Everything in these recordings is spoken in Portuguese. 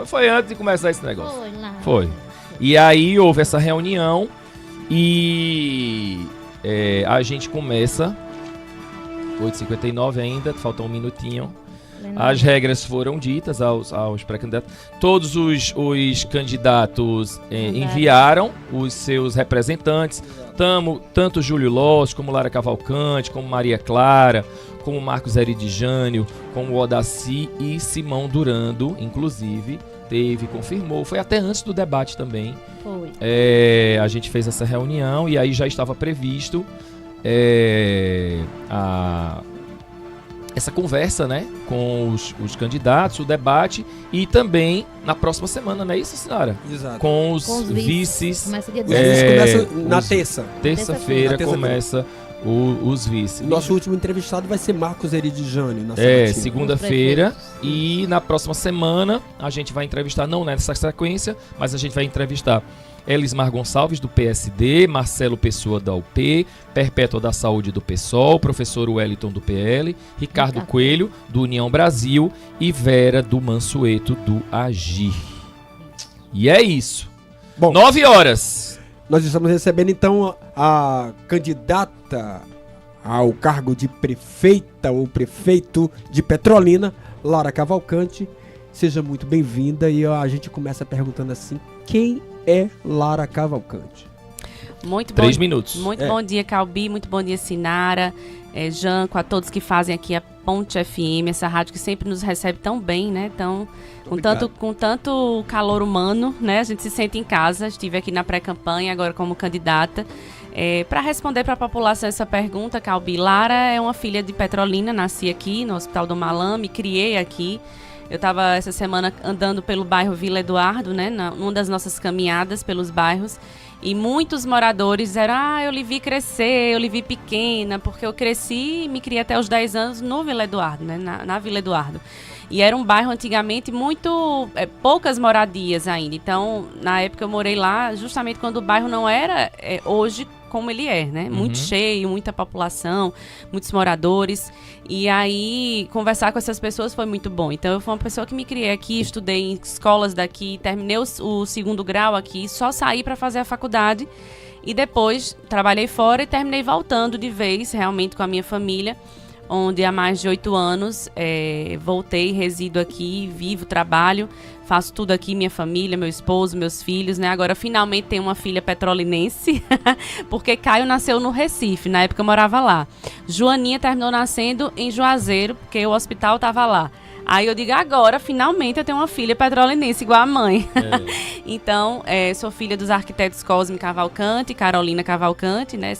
Foi antes de começar esse negócio. Foi lá. Foi. E aí houve essa reunião e a gente começa 8h59 ainda, falta um minutinho. As regras foram ditas aos pré-candidatos. Todos os candidatos enviaram os seus representantes, tanto Júlio Loss, como Lara Cavalcante, como Maria Clara, como Marcos Eridjânio, como Odaci e Simão Durando, inclusive, confirmou. Foi até antes do debate também. Foi. A gente fez essa reunião e aí já estava previsto essa conversa, né, com os candidatos, o debate e também na próxima semana, não é isso, senhora? Exato. Com os vices. Começa dia Os vices 17. começam na terça. Terça-feira Na terça-feira. começa os vices. Nosso último entrevistado vai ser Marcos Eridjânio. Na sabatina. Segunda-feira. E na próxima semana a gente vai entrevistar, não nessa sequência, mas a gente vai entrevistar Elismar Gonçalves, do PSD, Marcelo Pessoa, da UP, Perpétua da Saúde, do PSOL, professor Wellington, do PL, Ricardo Coelho, do União Brasil e Vera do Mansueto, do Agir. E é isso. Bom, 9 horas. Nós estamos recebendo então a candidata ao cargo de prefeita ou prefeito de Petrolina, Lara Cavalcante. Seja muito bem-vinda e a gente começa perguntando assim, quem é Lara Cavalcante? Muito 3 minutos. Muito bom dia, Calbi, muito bom dia, Sinara, Janco, a todos que fazem aqui a Ponte FM, essa rádio que sempre nos recebe tão bem, né? Com tanto calor humano, né? A gente se sente em casa. Estive aqui na pré-campanha, agora como candidata. Para responder para a população essa pergunta, Calbi, Lara é uma filha de Petrolina, nasci aqui no Hospital do Malam, me criei aqui. Eu estava essa semana andando pelo bairro Vila Eduardo, né, numa das nossas caminhadas pelos bairros, e muitos moradores disseram, eu lhe vi crescer, eu lhe vi pequena, porque eu cresci e me criei até os 10 anos no Vila Eduardo, né, na Vila Eduardo. E era um bairro antigamente muito, poucas moradias ainda, então na época eu morei lá justamente quando o bairro não era hoje como ele é, né? Muito cheio, muita população, muitos moradores. E aí, conversar com essas pessoas foi muito bom. Então, eu fui uma pessoa que me criei aqui, estudei em escolas daqui, terminei o 2º grau aqui, só saí para fazer a faculdade. E depois, trabalhei fora e terminei voltando de vez, realmente, com a minha família, onde há mais de 8 anos voltei, resido aqui, vivo, trabalho, faço tudo aqui, minha família, meu esposo, meus filhos, né? Agora finalmente tenho uma filha petrolinense, porque Caio nasceu no Recife, na época eu morava lá. Joaninha terminou nascendo em Juazeiro, porque o hospital estava lá. Aí eu digo, agora finalmente eu tenho uma filha petrolinense igual a mãe. Então, sou filha dos arquitetos Cosme Cavalcante e Carolina Cavalcante, né?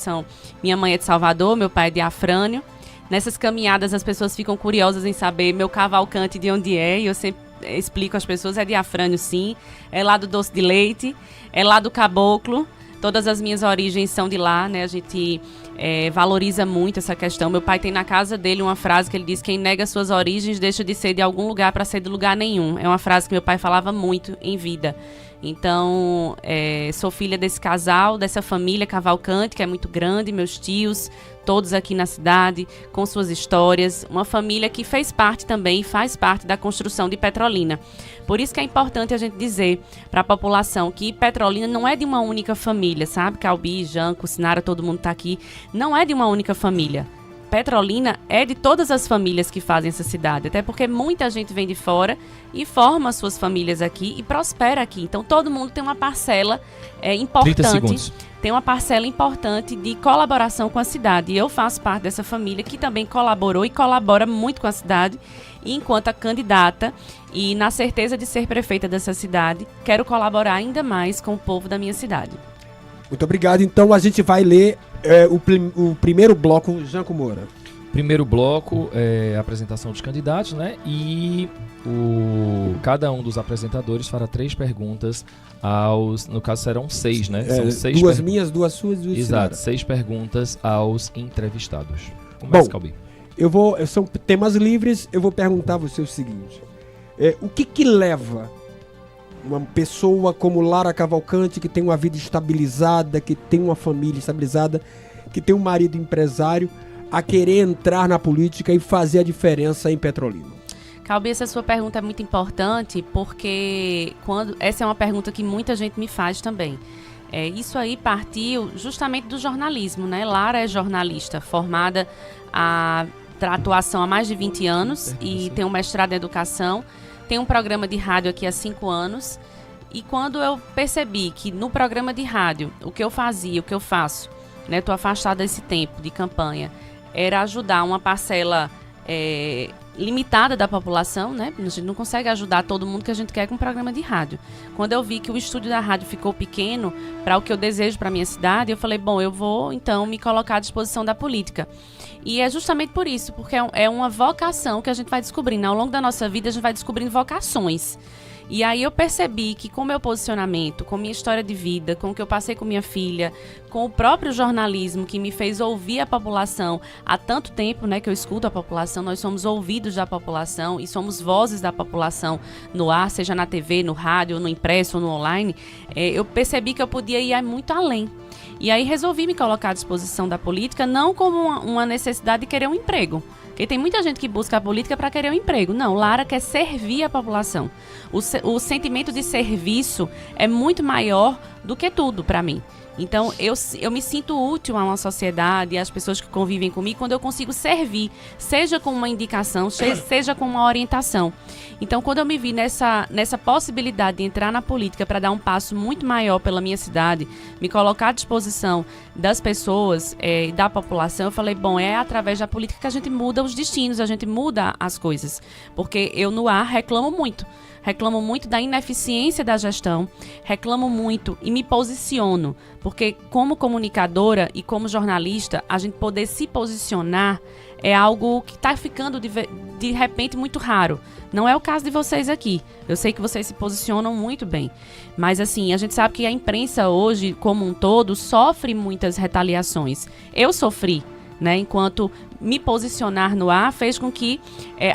Minha mãe é de Salvador, meu pai é de Afrânio. Nessas caminhadas as pessoas ficam curiosas em saber meu Cavalcante de onde é, e eu sempre explico às pessoas, é de Afrânio sim, é lá do Doce de Leite, é lá do Caboclo, todas as minhas origens são de lá, né, a gente valoriza muito essa questão. Meu pai tem na casa dele uma frase que ele diz, quem nega suas origens deixa de ser de algum lugar para ser de lugar nenhum, é uma frase que meu pai falava muito em vida. Então, sou filha desse casal, dessa família Cavalcante, que é muito grande, meus tios, todos aqui na cidade, com suas histórias. Uma família que fez parte também e faz parte da construção de Petrolina. Por isso que é importante a gente dizer para a população que Petrolina não é de uma única família, sabe? Calbi, Janco, Sinara, todo mundo está aqui. Não é de uma única família. Petrolina é de todas as famílias que fazem essa cidade, até porque muita gente vem de fora e forma suas famílias aqui e prospera aqui. Então todo mundo tem uma parcela importante. 30 segundos. Tem uma parcela importante de colaboração com a cidade. E eu faço parte dessa família que também colaborou e colabora muito com a cidade. E enquanto a candidata e na certeza de ser prefeita dessa cidade, quero colaborar ainda mais com o povo da minha cidade. Muito obrigado. Então a gente vai ler o primeiro bloco, Janco Moura. Primeiro bloco é a apresentação dos candidatos, né? E cada um dos apresentadores fará 3 perguntas no caso serão 6, né? São 6 duas minhas, 2 suas e 2 Exato, 6 perguntas aos entrevistados. Começa, Calbi. São temas livres, eu vou perguntar a você o seguinte. O que leva uma pessoa como Lara Cavalcante, que tem uma vida estabilizada, que tem uma família estabilizada, que tem um marido empresário, a querer entrar na política e fazer a diferença em Petrolina? Calbi, essa sua pergunta é muito importante, porque essa é uma pergunta que muita gente me faz também. Isso aí partiu justamente do jornalismo, né? Lara é jornalista, formada para atuação há mais de 20 anos e tem um mestrado em educação, tem um programa de rádio aqui há 5 anos. E quando eu percebi que no programa de rádio, o que eu fazia, o que eu faço, né? Estou afastada desse tempo de campanha, era ajudar uma parcela limitada da população, né? A gente não consegue ajudar todo mundo que a gente quer com um programa de rádio. Quando eu vi que o estúdio da rádio ficou pequeno para o que eu desejo para minha cidade, eu falei, bom, eu vou então me colocar à disposição da política. E é justamente por isso, porque é uma vocação que a gente vai descobrindo. Ao longo da nossa vida, a gente vai descobrindo vocações. E aí eu percebi que com o meu posicionamento, com minha história de vida, com o que eu passei com minha filha, com o próprio jornalismo que me fez ouvir a população há tanto tempo, né, que eu escuto a população, nós somos ouvidos da população e somos vozes da população no ar, seja na TV, no rádio, no impresso ou no online, eu percebi que eu podia ir muito além. E aí resolvi me colocar à disposição da política, não como uma necessidade de querer um emprego. Porque tem muita gente que busca a política para querer um emprego. Não, Lara quer servir a população. O sentimento de serviço é muito maior do que tudo para mim. Então, eu me sinto útil a uma sociedade e às pessoas que convivem comigo quando eu consigo servir, seja com uma indicação, seja com uma orientação. Então, quando eu me vi nessa possibilidade de entrar na política para dar um passo muito maior pela minha cidade, me colocar à disposição das pessoas e da população, eu falei, bom, é através da política que a gente muda os destinos, a gente muda as coisas. Porque eu no ar reclamo muito da ineficiência da gestão, reclamo muito e me posiciono, porque como comunicadora e como jornalista, a gente poder se posicionar é algo que está ficando de repente muito raro. Não é o caso de vocês aqui. Eu sei que vocês se posicionam muito bem. Mas assim, a gente sabe que a imprensa hoje, como um todo, sofre muitas retaliações. Eu sofri, né? Enquanto me posicionar no ar fez com que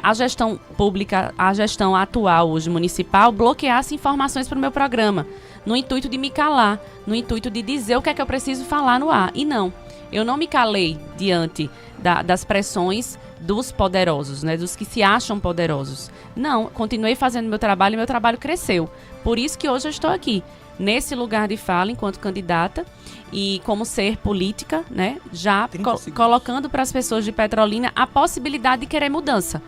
a gestão pública, a gestão atual hoje municipal, bloqueasse informações para o meu programa, no intuito de me calar, no intuito de dizer o que é que eu preciso falar no ar. E não, eu não me calei diante das pressões dos poderosos, né, dos que se acham poderosos. Não, continuei fazendo meu trabalho e meu trabalho cresceu. Por isso que hoje eu estou aqui, nesse lugar de fala enquanto candidata e como ser política, né, já colocando para as pessoas de Petrolina a possibilidade de querer mudança.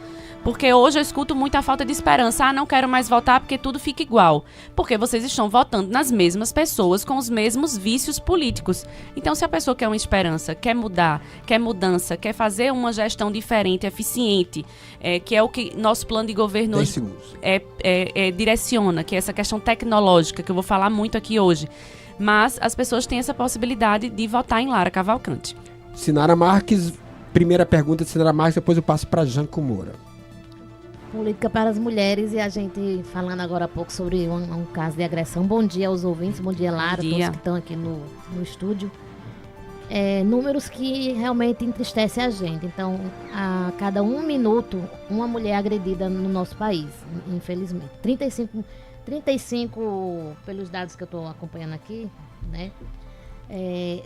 Porque hoje eu escuto muita falta de esperança. Ah, não quero mais votar porque tudo fica igual. Porque vocês estão votando nas mesmas pessoas com os mesmos vícios políticos. Então, se a pessoa quer uma esperança, quer mudar, quer mudança, quer fazer uma gestão diferente, eficiente, que é o que nosso plano de governo hoje direciona, que é essa questão tecnológica, que eu vou falar muito aqui hoje. Mas as pessoas têm essa possibilidade de votar em Lara Cavalcante. Sinara Marques, primeira pergunta de Sinara Marques, depois eu passo para Janco Moura. Política para as mulheres, e a gente falando agora há pouco sobre um caso de agressão. Bom dia aos ouvintes, bom dia, Lara, todos que estão aqui no estúdio. Números que realmente entristecem a gente. Então, a cada 1 minuto, uma mulher é agredida no nosso país, infelizmente. 35 pelos dados que eu estou acompanhando aqui, né?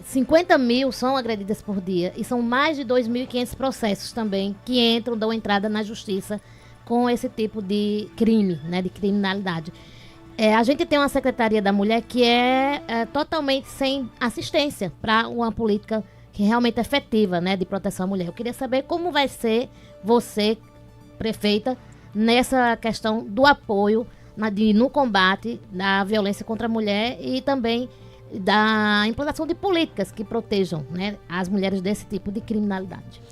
50 mil são agredidas por dia, e são mais de 2.500 processos também que dão entrada na justiça com esse tipo de crime, né, de criminalidade. A gente tem uma Secretaria da Mulher que é totalmente sem assistência para uma política que realmente é efetiva, né, de proteção à mulher. Eu queria saber como vai ser você, prefeita, nessa questão do apoio no combate da violência contra a mulher e também da implantação de políticas que protejam, né, as mulheres desse tipo de criminalidade.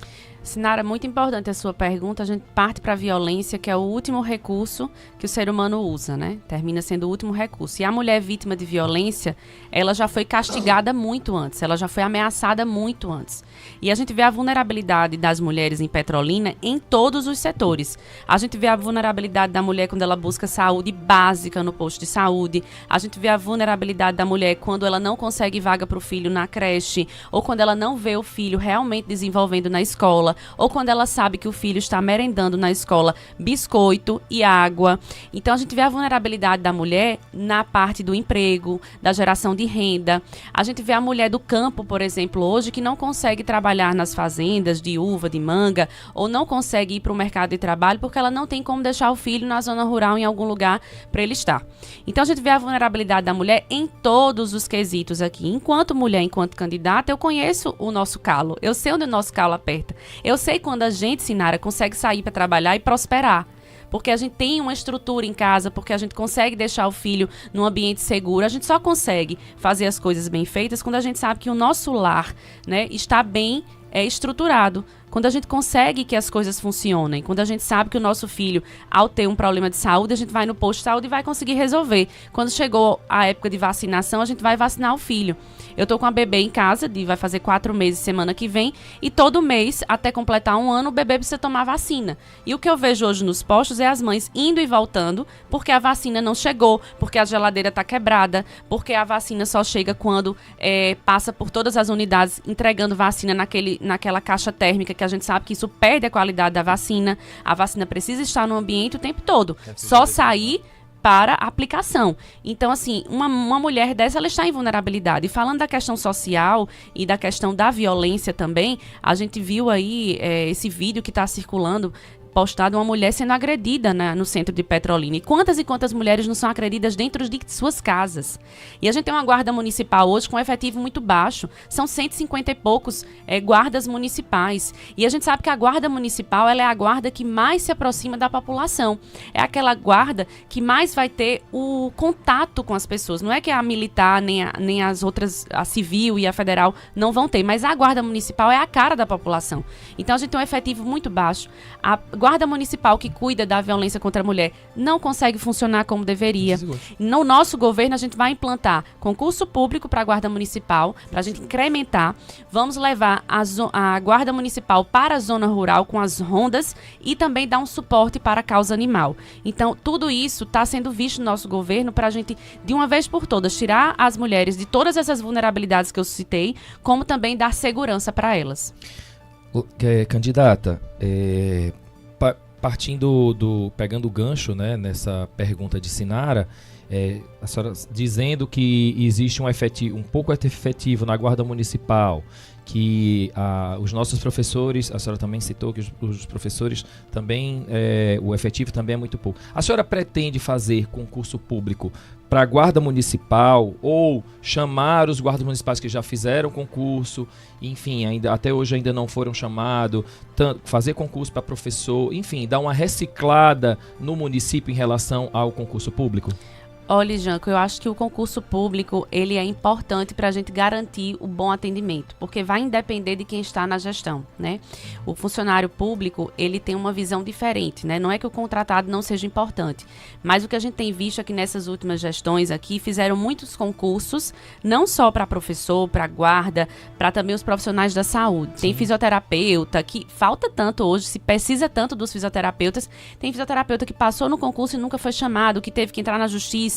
Sinara, muito importante a sua pergunta. A gente parte para a violência, que é o último recurso que o ser humano usa, né? Termina sendo o último recurso. E a mulher vítima de violência, ela já foi castigada muito antes, ela já foi ameaçada muito antes. E a gente vê a vulnerabilidade das mulheres em Petrolina em todos os setores. A gente vê a vulnerabilidade da mulher quando ela busca saúde básica no posto de saúde. A gente vê a vulnerabilidade da mulher quando ela não consegue vaga para o filho na creche, ou quando ela não vê o filho realmente desenvolvendo na escola. escola, ou quando ela sabe que o filho está merendando na escola biscoito e água. Então a gente vê a vulnerabilidade da mulher na parte do emprego, da geração de renda. A gente vê a mulher do campo, por exemplo, hoje, que não consegue trabalhar nas fazendas de uva, de manga, ou não consegue ir para o mercado de trabalho porque ela não tem como deixar o filho na zona rural em algum lugar para ele estar. Então a gente vê a vulnerabilidade da mulher em todos os quesitos aqui. Enquanto mulher, enquanto candidata, eu conheço o nosso calo. Eu sei onde o nosso calo aperta. Eu sei quando a gente, Sinara, consegue sair para trabalhar e prosperar. Porque a gente tem uma estrutura em casa, porque a gente consegue deixar o filho num ambiente seguro. A gente só consegue fazer as coisas bem feitas quando a gente sabe que o nosso lar, né, está bem estruturado. Quando a gente consegue que as coisas funcionem, quando a gente sabe que o nosso filho, ao ter um problema de saúde, a gente vai no posto de saúde e vai conseguir resolver. Quando chegou a época de vacinação, a gente vai vacinar o filho. Eu tô com a bebê em casa, vai fazer 4 meses semana que vem, e todo mês, até completar 1 ano, o bebê precisa tomar vacina. E o que eu vejo hoje nos postos é as mães indo e voltando, porque a vacina não chegou, porque a geladeira tá quebrada, porque a vacina só chega quando passa por todas as unidades entregando vacina naquela caixa térmica, que a gente sabe que isso perde a qualidade da vacina. A vacina precisa estar no ambiente o tempo todo. Só sair para a aplicação. Então, assim, uma mulher dessa, ela está em vulnerabilidade. E falando da questão social e da questão da violência também, a gente viu aí esse vídeo que está circulando, postado, uma mulher sendo agredida no centro de Petrolina. E quantas mulheres não são agredidas dentro de suas casas? E a gente tem uma guarda municipal hoje com um efetivo muito baixo. São 150 e poucos guardas municipais. E a gente sabe que a guarda municipal, ela é a guarda que mais se aproxima da população. É aquela guarda que mais vai ter o contato com as pessoas. Não é que a militar, nem as outras, a civil e a federal, não vão ter. Mas a guarda municipal é a cara da população. Então a gente tem um efetivo muito baixo. A guarda municipal que cuida da violência contra a mulher não consegue funcionar como deveria. No nosso governo, a gente vai implantar concurso público para a guarda municipal, para a gente incrementar. Vamos levar a guarda municipal para a zona rural com as rondas e também dar um suporte para a causa animal. Então, tudo isso está sendo visto no nosso governo para a gente, de uma vez por todas, tirar as mulheres de todas essas vulnerabilidades que eu citei, como também dar segurança para elas. Candidata, pegando o gancho, né, nessa pergunta de Sinara, a senhora dizendo que existe um pouco efetivo na Guarda Municipal, que os nossos professores, a senhora também citou que os professores também, o efetivo também é muito pouco. A senhora pretende fazer concurso público para a Guarda Municipal ou chamar os guardas municipais que já fizeram concurso, enfim, até hoje ainda não foram chamados, fazer concurso para professor, enfim, dar uma reciclada no município em relação ao concurso público? Olha, Janco, eu acho que o concurso público, ele é importante para a gente garantir o bom atendimento, porque vai depender de quem está na gestão, né? O funcionário público, ele tem uma visão diferente, né? Não é que o contratado não seja importante, mas o que a gente tem visto é que nessas últimas gestões aqui, fizeram muitos concursos, não só para professor, para guarda, para também os profissionais da saúde. Sim. Tem fisioterapeuta, que falta tanto hoje, se precisa tanto dos fisioterapeutas. Tem fisioterapeuta que passou no concurso e nunca foi chamado, que teve que entrar na justiça,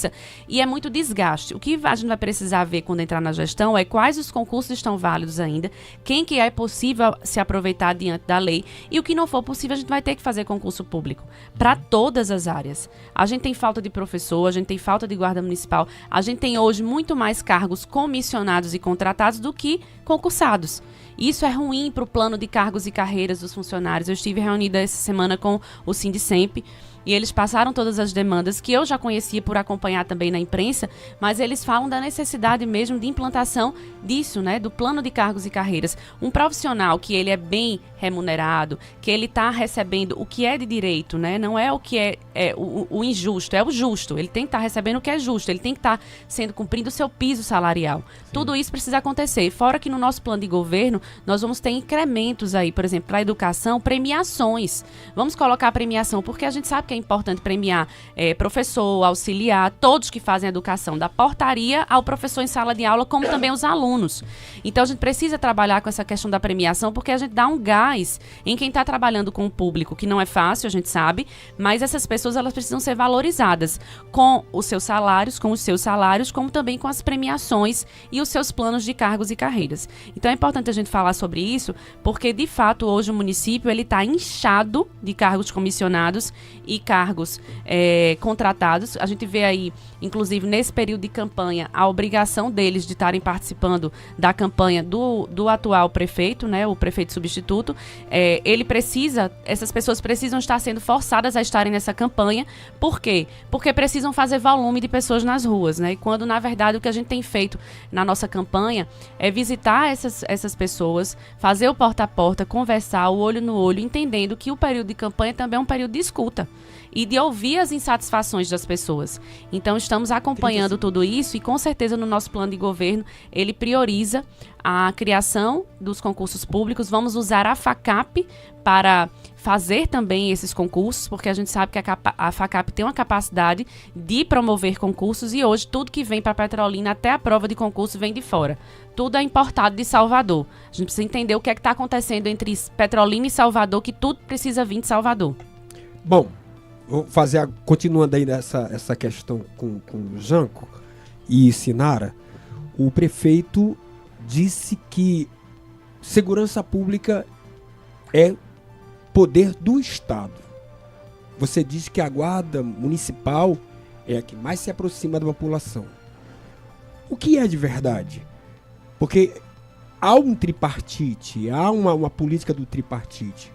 e é muito desgaste. O que a gente vai precisar ver quando entrar na gestão é quais os concursos estão válidos ainda, quem que é possível se aproveitar diante da lei, e o que não for possível a gente vai ter que fazer concurso público para todas as áreas. A gente tem falta de professor, a gente tem falta de guarda municipal, a gente tem hoje muito mais cargos comissionados e contratados do que concursados. Isso é ruim para o plano de cargos e carreiras dos funcionários. Eu estive reunida essa semana com o Sindicemp, e eles passaram todas as demandas que eu já conhecia por acompanhar também na imprensa, mas eles falam da necessidade mesmo de implantação disso, né, do plano de cargos e carreiras. Um profissional que ele é bem remunerado, que ele está recebendo o que é de direito, né, não é o que é o injusto, é o justo. Ele tem que estar recebendo o que é justo, ele tem que estar sendo cumprindo o seu piso salarial. Sim. Tudo isso precisa acontecer. Fora que no nosso plano de governo, nós vamos ter incrementos aí, por exemplo, para a educação, premiações. Vamos colocar a premiação, porque a gente sabe que é importante premiar professor, auxiliar, todos que fazem educação, da portaria ao professor em sala de aula, como também os alunos. Então a gente precisa trabalhar com essa questão da premiação, porque a gente dá um gás em quem está trabalhando com o público, que não é fácil, a gente sabe, mas essas pessoas elas precisam ser valorizadas com os seus salários, como também com as premiações e os seus planos de cargos e carreiras. Então é importante a gente falar sobre isso, porque de fato hoje o município ele está inchado de cargos comissionados e cargos contratados. A gente vê aí, inclusive nesse período de campanha, a obrigação deles de estarem participando da campanha do atual prefeito, né, o prefeito substituto. Essas pessoas precisam estar sendo forçadas a estarem nessa campanha. Por quê? Porque precisam fazer volume de pessoas nas ruas, né? E quando, na verdade, o que a gente tem feito na nossa campanha é visitar essas pessoas, fazer o porta a porta, conversar, o olho no olho, entendendo que o período de campanha também é um período de escuta e de ouvir as insatisfações das pessoas. Então, estamos acompanhando tudo isso e, com certeza, no nosso plano de governo, ele prioriza a criação dos concursos públicos. Vamos usar a FACAP para fazer também esses concursos, porque a gente sabe que a FACAP tem uma capacidade de promover concursos e hoje tudo que vem para Petrolina, até a prova de concurso, vem de fora. Tudo é importado de Salvador. A gente precisa entender o que é que está acontecendo entre Petrolina e Salvador, que tudo precisa vir de Salvador. Bom, vou fazer, continuando aí essa questão com o Janco e Sinara, o prefeito disse que segurança pública é poder do Estado. Você diz que a guarda municipal é a que mais se aproxima da população. O que é de verdade? Porque há um tripartite, há uma política do tripartite.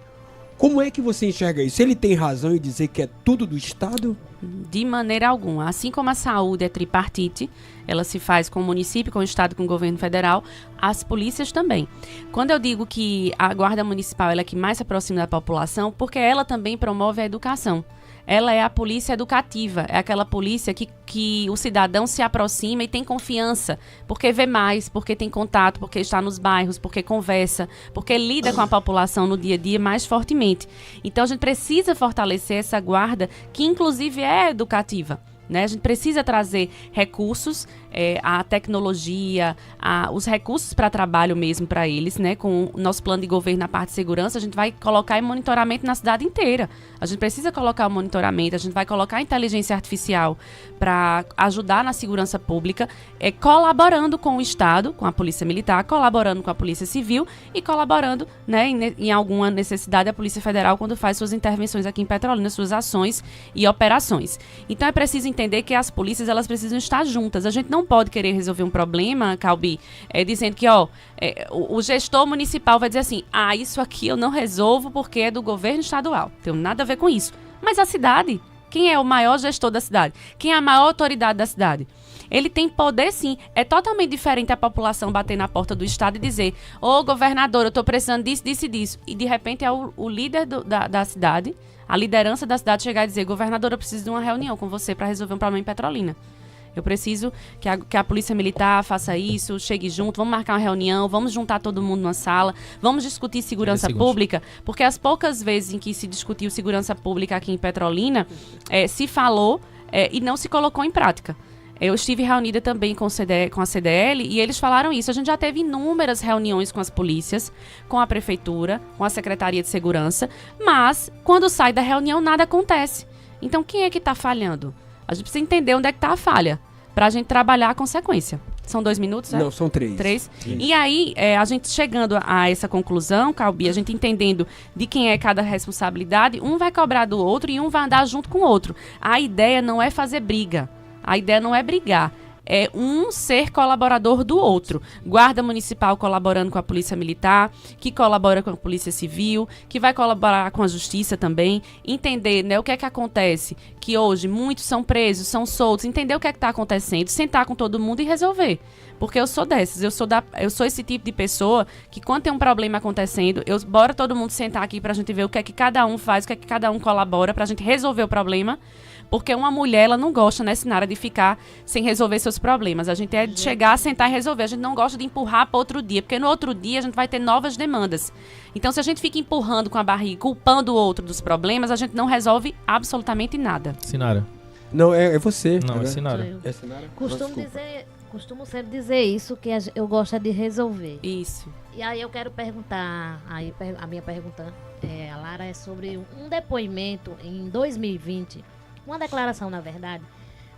Como é que você enxerga isso? Ele tem razão em dizer que é tudo do Estado? De maneira alguma. Assim como a saúde é tripartite, ela se faz com o município, com o Estado, com o governo federal, as polícias também. Quando eu digo que a guarda municipal ela é que mais se aproxima da população, porque ela também promove a educação. Ela é a polícia educativa, é aquela polícia que o cidadão se aproxima e tem confiança, porque vê mais, porque tem contato, porque está nos bairros, porque conversa, porque lida com a população no dia a dia mais fortemente. Então a gente precisa fortalecer essa guarda, que inclusive é educativa. Né? A gente precisa trazer recursos, a tecnologia, os recursos para trabalho mesmo para eles, né? Com o nosso plano de governo na parte de segurança, a gente vai colocar em monitoramento na cidade inteira. A gente precisa colocar o monitoramento, a gente vai colocar a inteligência artificial para ajudar na segurança pública, colaborando com o Estado, com a Polícia Militar, colaborando com a Polícia Civil e colaborando, né, em alguma necessidade a Polícia Federal quando faz suas intervenções aqui em Petrolina, suas ações e operações. Então é preciso entender que as polícias elas precisam estar juntas. A gente não pode querer resolver um problema, Calbi, dizendo que o gestor municipal vai dizer assim, isso aqui eu não resolvo porque é do governo estadual. Não tem nada a ver com isso. Mas a cidade, quem é o maior gestor da cidade? Quem é a maior autoridade da cidade? Ele tem poder, sim. É totalmente diferente a população bater na porta do Estado e dizer, governador, eu estou precisando disso, disso e disso. E, de repente, é o líder da cidade, a liderança da cidade chegar e dizer, governador, eu preciso de uma reunião com você para resolver um problema em Petrolina. Eu preciso que a Polícia Militar faça isso, chegue junto, vamos marcar uma reunião, vamos juntar todo mundo numa sala, vamos discutir segurança pública, porque as poucas vezes em que se discutiu segurança pública aqui em Petrolina, se falou e não se colocou em prática. Eu estive reunida também com a CDL e eles falaram isso. A gente já teve inúmeras reuniões com as polícias, com a prefeitura, com a Secretaria de Segurança, mas quando sai da reunião nada acontece. Então quem é que está falhando? A gente precisa entender onde é que está a falha, para a gente trabalhar a consequência. São 2 minutos, né? Não, são 3. 3. E aí, a gente chegando a essa conclusão, Calbi, a gente entendendo de quem é cada responsabilidade, um vai cobrar do outro e um vai andar junto com o outro. A ideia não é fazer briga, a ideia não é brigar. É um ser colaborador do outro. Guarda Municipal colaborando com a Polícia Militar, que colabora com a Polícia Civil, que vai colaborar com a Justiça também. Entender, né, o que é que acontece, que hoje muitos são presos, são soltos. Entender o que é que está acontecendo, sentar com todo mundo e resolver. Porque eu sou dessas, eu sou esse tipo de pessoa que quando tem um problema acontecendo, bora todo mundo sentar aqui pra gente ver o que é que cada um faz, o que é que cada um colabora, pra gente resolver o problema. Porque uma mulher, ela não gosta, né, Sinara, de ficar sem resolver seus problemas. A gente é de chegar, sentar e resolver. A gente não gosta de empurrar para outro dia, porque no outro dia a gente vai ter novas demandas. Então, se a gente fica empurrando com a barriga, culpando o outro dos problemas, a gente não resolve absolutamente nada. Sinara. Não, é você. Não, é Sou Sinara. eu. É Sinara? Costumo sempre dizer isso, que eu gosto é de resolver. Isso. E aí eu quero perguntar, a minha pergunta, a Lara, é sobre um depoimento em 2020, uma declaração, na verdade,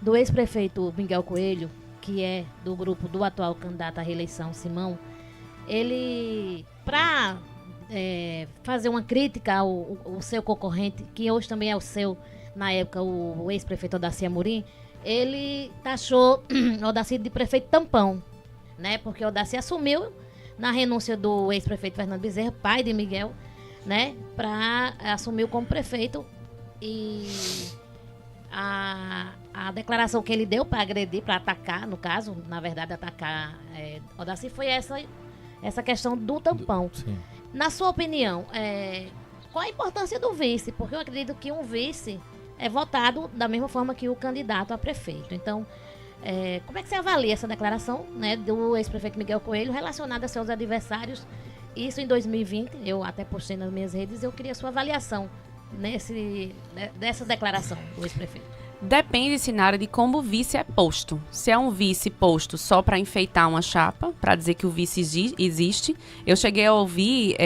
do ex-prefeito Miguel Coelho, que é do grupo do atual candidato à reeleição, Simão. Ele, para fazer uma crítica ao seu concorrente, que hoje também é o seu, na época, o ex-prefeito Odaci Amorim, ele taxou Odaci de prefeito tampão, né? Porque Odaci assumiu na renúncia do ex-prefeito Fernando Bezerra, pai de Miguel, né? Para assumir como prefeito. E a declaração que ele deu para agredir, para atacar, no caso, na verdade, atacar Odaci, foi essa questão do tampão. Sim. Na sua opinião, qual a importância do vice? Porque eu acredito que um vice é votado da mesma forma que o candidato a prefeito. Então, como é que você avalia essa declaração, né, do ex-prefeito Miguel Coelho relacionada a seus adversários? Isso em 2020, eu até postei nas minhas redes, eu queria a sua avaliação dessa declaração do ex-prefeito. Depende, Sinara, de como o vice é posto. Se é um vice posto só para enfeitar uma chapa, para dizer que o vice existe, eu cheguei a ouvir,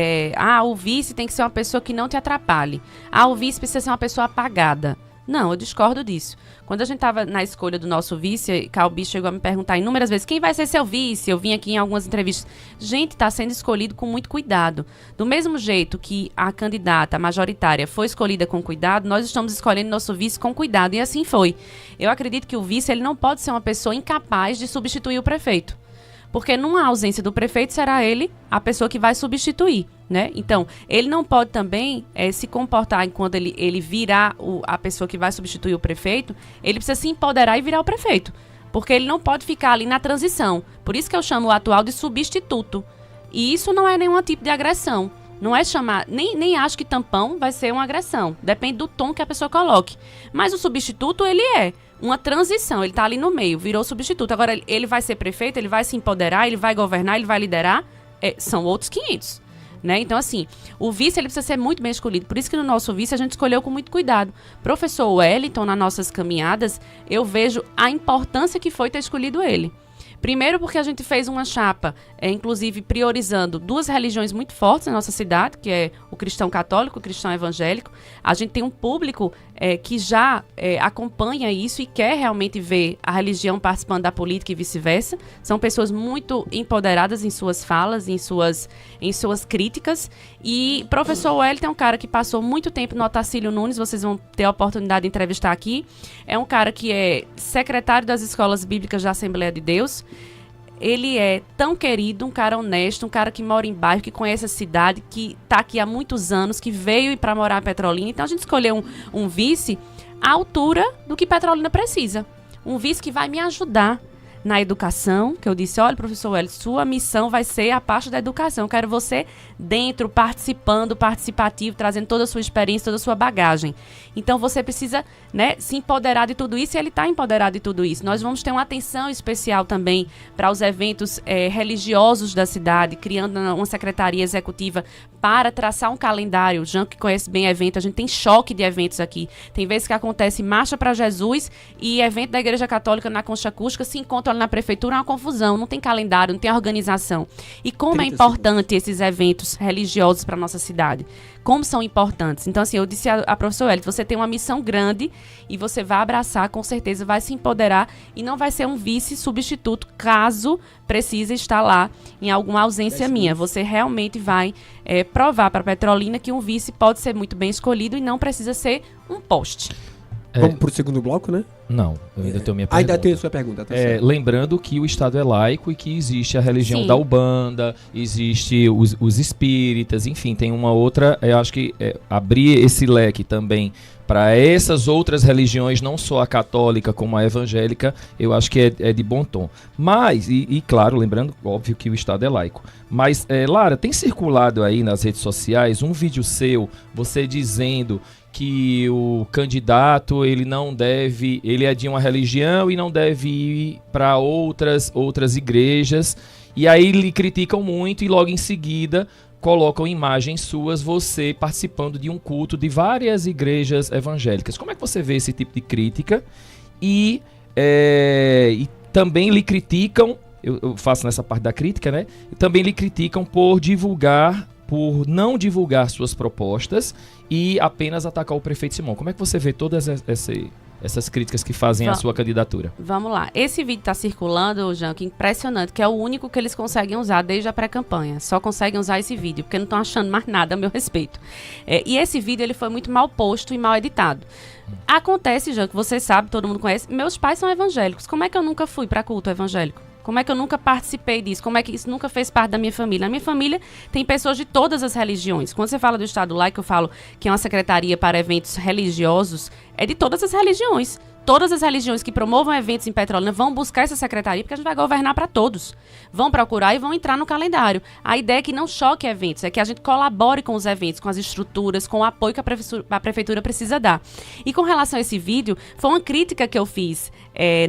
o vice tem que ser uma pessoa que não te atrapalhe. O vice precisa ser uma pessoa apagada. Não, eu discordo disso. Quando a gente estava na escolha do nosso vice, Calbi chegou a me perguntar inúmeras vezes, quem vai ser seu vice? Eu vim aqui em algumas entrevistas. Gente, está sendo escolhido com muito cuidado. Do mesmo jeito que a candidata majoritária foi escolhida com cuidado, nós estamos escolhendo nosso vice com cuidado. E assim foi. Eu acredito que o vice ele não pode ser uma pessoa incapaz de substituir o prefeito. Porque numa ausência do prefeito, será ele a pessoa que vai substituir, né? Então, ele não pode também se comportar enquanto ele virar a pessoa que vai substituir o prefeito, ele precisa se empoderar e virar o prefeito. Porque ele não pode ficar ali na transição. Por isso que eu chamo o atual de substituto. E isso não é nenhum tipo de agressão. Não é chamar... Nem acho que tampão vai ser uma agressão. Depende do tom que a pessoa coloque. Mas o substituto, ele é uma transição, ele está ali no meio, virou substituto. Agora, ele vai ser prefeito, ele vai se empoderar, ele vai governar, ele vai liderar, são outros 500, né? Então, assim, o vice, ele precisa ser muito bem escolhido. Por isso que no nosso vice, a gente escolheu com muito cuidado. Professor Wellington, nas nossas caminhadas, eu vejo a importância que foi ter escolhido ele. Primeiro porque a gente fez uma chapa, inclusive priorizando duas religiões muito fortes na nossa cidade, que é o cristão católico e o cristão evangélico. A gente tem um público que já acompanha isso e quer realmente ver a religião participando da política e vice-versa. São pessoas muito empoderadas em suas falas, em suas críticas. E professor Wellington é um cara que passou muito tempo no Otacílio Nunes, vocês vão ter a oportunidade de entrevistar aqui. É um cara que é secretário das Escolas Bíblicas da Assembleia de Deus. Ele é tão querido, um cara honesto, um cara que mora em bairro, que conhece a cidade, que está aqui há muitos anos, que veio para morar em Petrolina. Então a gente escolheu um vice à altura do que Petrolina precisa. Um vice que vai me ajudar na educação, que eu disse, olha, professor Wellington, sua missão vai ser a parte da educação. Eu quero você dentro, participando, participativo, trazendo toda a sua experiência, toda a sua bagagem. Então, você precisa, né, se empoderar de tudo isso, e ele está empoderado de tudo isso. Nós vamos ter uma atenção especial também para os eventos religiosos da cidade, criando uma secretaria executiva para traçar um calendário. O Jean, que conhece bem evento, a gente tem choque de eventos aqui. Tem vezes que acontece Marcha para Jesus e evento da Igreja Católica na Concha Acústica se encontra na prefeitura, é uma confusão, não tem calendário, não tem organização. E como é importante esses eventos religiosos para a nossa cidade? Como são importantes? Então, assim, eu disse a professora Wellington, você tem uma missão grande e você vai abraçar, com certeza, vai se empoderar e não vai ser um vice-substituto, caso precise estar lá em alguma ausência minha. Você realmente vai provar para Petrolina que um vice pode ser muito bem escolhido e não precisa ser um poste. Vamos pro segundo bloco, né? Não, eu ainda tenho minha pergunta. Ainda tem a sua pergunta, tá certo. Lembrando que o Estado é laico e que existe a religião Sim. da Umbanda, existe os espíritas, enfim, tem uma outra, eu acho que abrir esse leque também para essas outras religiões, não só a católica como a evangélica, eu acho que é de bom tom. Mas, e claro, lembrando, óbvio que o Estado é laico. Mas, Lara, tem circulado aí nas redes sociais um vídeo seu, você dizendo que o candidato ele é de uma religião e não deve ir para outras igrejas, e aí lhe criticam muito e logo em seguida colocam imagens suas, você participando de um culto de várias igrejas evangélicas. Como é que você vê esse tipo de crítica? E também lhe criticam, eu faço nessa parte da crítica, né? E também lhe criticam por não divulgar suas propostas e apenas atacar o prefeito Simão. Como é que você vê todas essas críticas que fazem a sua candidatura? Vamos lá. Esse vídeo está circulando, Jean, que impressionante, que é o único que eles conseguem usar desde a pré-campanha. Só conseguem usar esse vídeo, porque não estão achando mais nada a meu respeito. E esse vídeo ele foi muito mal posto e mal editado. Acontece, Jean, que você sabe, todo mundo conhece, meus pais são evangélicos. Como é que eu nunca fui para culto evangélico? Como é que eu nunca participei disso? Como é que isso nunca fez parte da minha família? Na minha família tem pessoas de todas as religiões. Quando você fala do Estado laico, eu falo que é uma secretaria para eventos religiosos, é de todas as religiões. Todas as religiões que promovam eventos em Petrolina vão buscar essa secretaria, porque a gente vai governar para todos. Vão procurar e vão entrar no calendário. A ideia é que não choque eventos, é que a gente colabore com os eventos, com as estruturas, com o apoio que a prefeitura precisa dar. E com relação a esse vídeo, foi uma crítica que eu fiz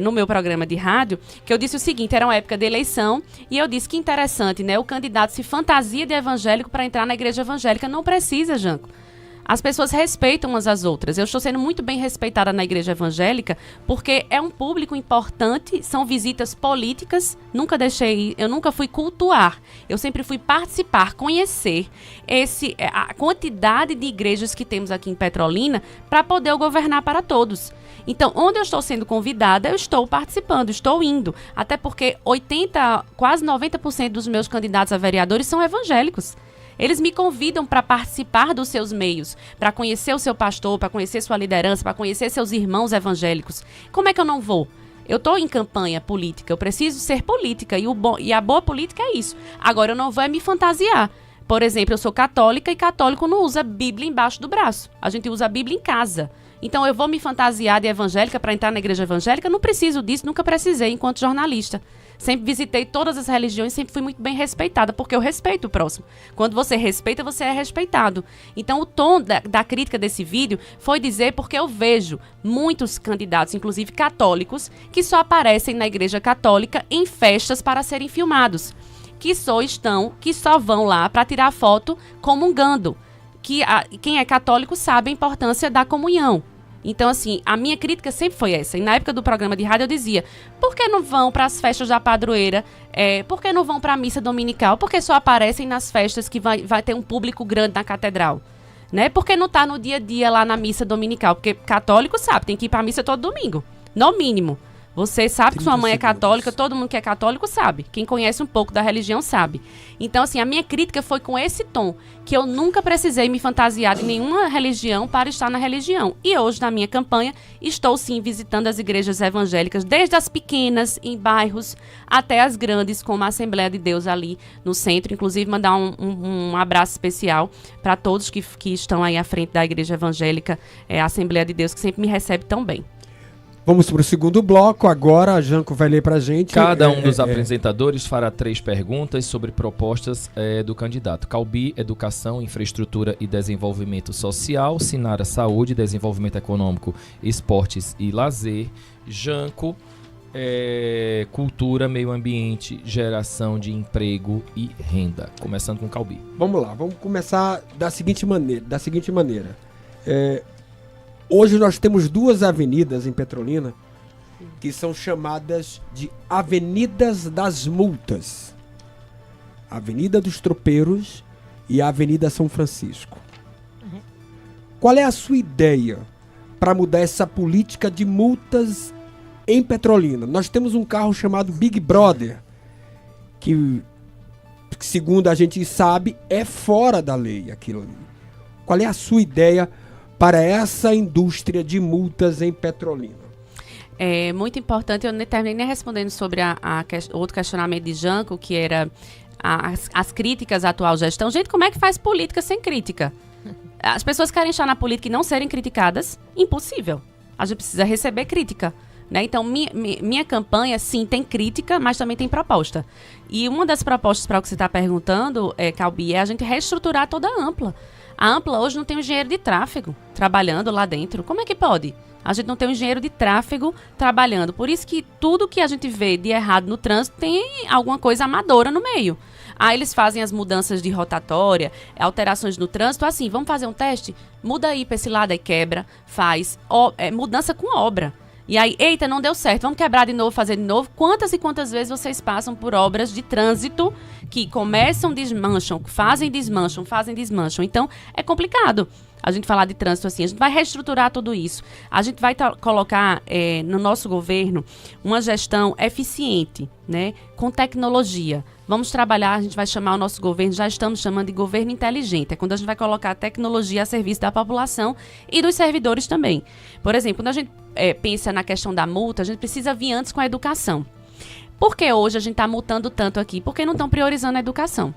no meu programa de rádio, que eu disse o seguinte: era uma época de eleição, e eu disse que interessante, né? O candidato se fantasia de evangélico para entrar na igreja evangélica. Não precisa, Janco. As pessoas respeitam umas às outras. Eu estou sendo muito bem respeitada na igreja evangélica porque é um público importante, são visitas políticas, eu nunca fui cultuar, eu sempre fui participar, conhecer a quantidade de igrejas que temos aqui em Petrolina para poder governar para todos. Então, onde eu estou sendo convidada, eu estou participando, estou indo. Até porque quase 90% dos meus candidatos a vereadores são evangélicos. Eles me convidam para participar dos seus meios, para conhecer o seu pastor, para conhecer sua liderança, para conhecer seus irmãos evangélicos. Como é que eu não vou? Eu estou em campanha política, eu preciso ser política, e a boa política é isso. Agora, eu não vou me fantasiar. Por exemplo, eu sou católica e católico não usa Bíblia embaixo do braço. A gente usa a Bíblia em casa. Então, eu vou me fantasiar de evangélica para entrar na igreja evangélica? Não preciso disso, nunca precisei enquanto jornalista. Sempre visitei todas as religiões, sempre fui muito bem respeitada, porque eu respeito o próximo. Quando você respeita, você é respeitado. Então, o tom da crítica desse vídeo foi dizer porque eu vejo muitos candidatos, inclusive católicos, que só aparecem na igreja católica em festas para serem filmados. Que só vão lá para tirar foto comungando. Quem é católico sabe a importância da comunhão. Então, assim, a minha crítica sempre foi essa. E na época do programa de rádio eu dizia: por que não vão para as festas da padroeira? Por que não vão para a missa dominical? Por que só aparecem nas festas que vai ter um público grande na catedral? Né? Por que não está no dia a dia lá na missa dominical? Porque católico sabe, tem que ir para a missa todo domingo, no mínimo. Você sabe que sua mãe é católica, todo mundo que é católico sabe. Quem conhece um pouco da religião sabe. Então, assim, a minha crítica foi com esse tom, que eu nunca precisei me fantasiar de nenhuma religião para estar na religião. E hoje, na minha campanha, estou sim visitando as igrejas evangélicas, desde as pequenas, em bairros, até as grandes, como a Assembleia de Deus ali no centro. Inclusive, mandar um abraço especial para todos que estão aí à frente da igreja evangélica, a Assembleia de Deus, que sempre me recebe tão bem. Vamos para o segundo bloco. Agora a Janco vai ler para a gente. Cada um dos apresentadores fará 3 perguntas sobre propostas do candidato. Calbi, Educação, Infraestrutura e Desenvolvimento Social. Sinara, Saúde, Desenvolvimento Econômico, Esportes e Lazer. Janco, Cultura, Meio Ambiente, Geração de Emprego e Renda. Começando com Calbi. Vamos lá, vamos começar da seguinte maneira. Hoje nós temos 2 avenidas em Petrolina que são chamadas de Avenidas das Multas. A Avenida dos Tropeiros e a Avenida São Francisco. Uhum. Qual é a sua ideia para mudar essa política de multas em Petrolina? Nós temos um carro chamado Big Brother, que segundo a gente sabe, é fora da lei aquilo ali. Qual é a sua ideia para essa indústria de multas em Petrolina? É muito importante, eu não terminei nem respondendo sobre outro questionamento de Janco, que era as críticas à atual gestão. Gente, como é que faz política sem crítica? As pessoas querem estar na política e não serem criticadas? Impossível. A gente precisa receber crítica. Né? Então, minha campanha, sim, tem crítica, mas também tem proposta. E uma das propostas para o que você está perguntando, Calbi, é a gente reestruturar toda a Ampla. A Ampla hoje não tem um engenheiro de tráfego trabalhando lá dentro. Como é que pode? A gente não tem um engenheiro de tráfego trabalhando. Por isso que tudo que a gente vê de errado no trânsito tem alguma coisa amadora no meio. Aí eles fazem as mudanças de rotatória, alterações no trânsito, assim, vamos fazer um teste? Muda aí para esse lado, aí quebra, faz. Mudança com obra. E aí, eita, não deu certo, vamos quebrar de novo, fazer de novo. Quantas e quantas vezes vocês passam por obras de trânsito que começam, desmancham, fazem, desmancham. Então, é complicado a gente falar de trânsito assim. A gente vai reestruturar tudo isso. A gente vai colocar no nosso governo uma gestão eficiente, né, com tecnologia. Vamos trabalhar, a gente vai chamar o nosso governo, já estamos chamando de governo inteligente. É quando a gente vai colocar a tecnologia a serviço da população e dos servidores também. Por exemplo, quando a gente pensa na questão da multa, a gente precisa vir antes com a educação. Por que hoje a gente está multando tanto aqui? Porque não estão priorizando a educação.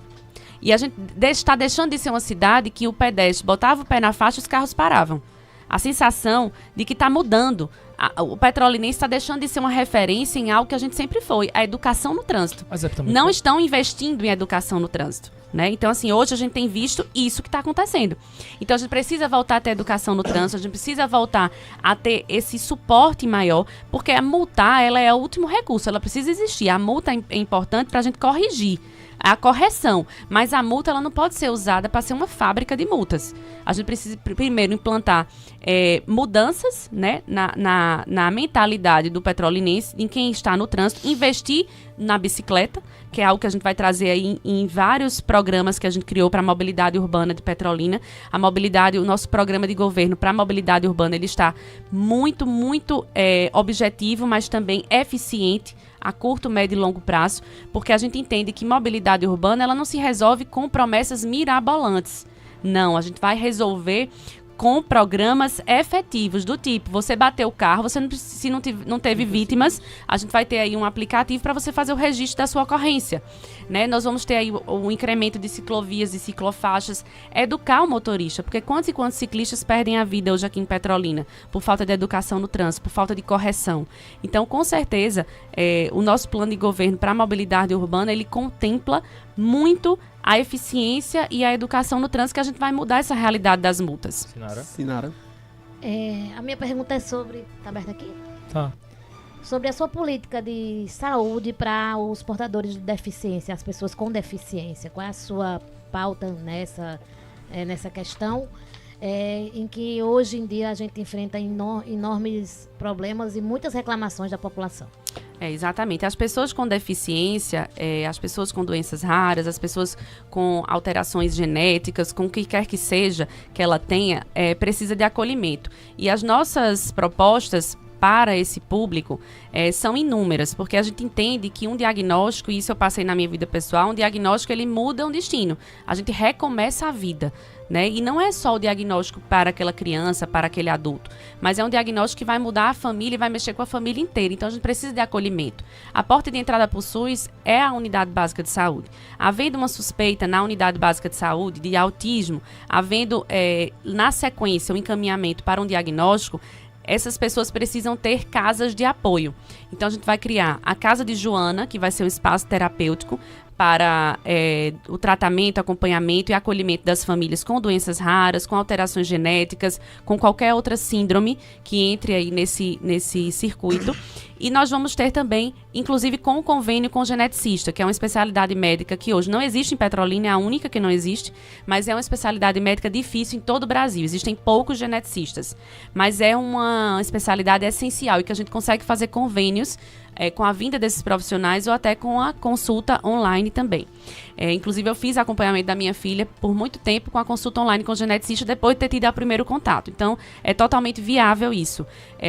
E a gente está deixando de ser uma cidade que o pedestre botava o pé na faixa e os carros paravam. A sensação de que está mudando. O petrolinense está deixando de ser uma referência em algo que a gente sempre foi, a educação no trânsito. Não estão investindo em educação no trânsito. Né? Então, assim, hoje a gente tem visto isso que está acontecendo. Então, a gente precisa voltar a ter educação no trânsito, a gente precisa voltar a ter esse suporte maior, porque a multar, ela é o último recurso, ela precisa existir. A multa é importante para a gente corrigir, a correção, mas a multa ela não pode ser usada para ser uma fábrica de multas. A gente precisa primeiro implantar mudanças, né, na mentalidade do petrolinense, em quem está no trânsito, investir na bicicleta, que é algo que a gente vai trazer aí em vários programas que a gente criou para a mobilidade urbana de Petrolina. A mobilidade, o nosso programa de governo para a mobilidade urbana, ele está muito, muito objetivo, mas também eficiente a curto, médio e longo prazo, porque a gente entende que mobilidade urbana ela não se resolve com promessas mirabolantes. Não, a gente vai resolver com programas efetivos, do tipo, você bateu o carro, se não teve vítimas, a gente vai ter aí um aplicativo para você fazer o registro da sua ocorrência. Né? Nós vamos ter aí o incremento de ciclovias e ciclofaixas, educar o motorista, porque quantos e quantos ciclistas perdem a vida hoje aqui em Petrolina, por falta de educação no trânsito, por falta de correção. Então, com certeza, o nosso plano de governo para a mobilidade urbana, ele contempla muito a eficiência e a educação no trânsito, que a gente vai mudar essa realidade das multas. Sinara. A minha pergunta é sobre... Tá aberta aqui? Tá. Sobre a sua política de saúde para os portadores de deficiência, as pessoas com deficiência. Qual é a sua pauta nessa questão? Em que hoje em dia a gente enfrenta enormes problemas e muitas reclamações da população. Exatamente. As pessoas com deficiência, as pessoas com doenças raras, as pessoas com alterações genéticas, com o que quer que seja que ela tenha, precisa de acolhimento. E as nossas propostas para esse público são inúmeras, porque a gente entende que um diagnóstico, e isso eu passei na minha vida pessoal, um diagnóstico ele muda um destino. A gente recomeça a vida. Né? E não é só o diagnóstico para aquela criança, para aquele adulto, mas é um diagnóstico que vai mudar a família e vai mexer com a família inteira. Então, a gente precisa de acolhimento. A porta de entrada para o SUS é a unidade básica de saúde. Havendo uma suspeita na unidade básica de saúde de autismo, havendo na sequência o encaminhamento para um diagnóstico, essas pessoas precisam ter casas de apoio. Então, a gente vai criar a Casa de Joana, que vai ser um espaço terapêutico para o tratamento, acompanhamento e acolhimento das famílias com doenças raras, com alterações genéticas, com qualquer outra síndrome que entre aí nesse circuito. E nós vamos ter também, inclusive com o convênio com o geneticista, que é uma especialidade médica que hoje não existe em Petrolina, é a única que não existe, mas é uma especialidade médica difícil em todo o Brasil. Existem poucos geneticistas, mas é uma especialidade essencial e que a gente consegue fazer convênios com a vinda desses profissionais ou até com a consulta online também. Inclusive, eu fiz acompanhamento da minha filha por muito tempo com a consulta online com o geneticista depois de ter tido o primeiro contato. Então, é totalmente viável isso.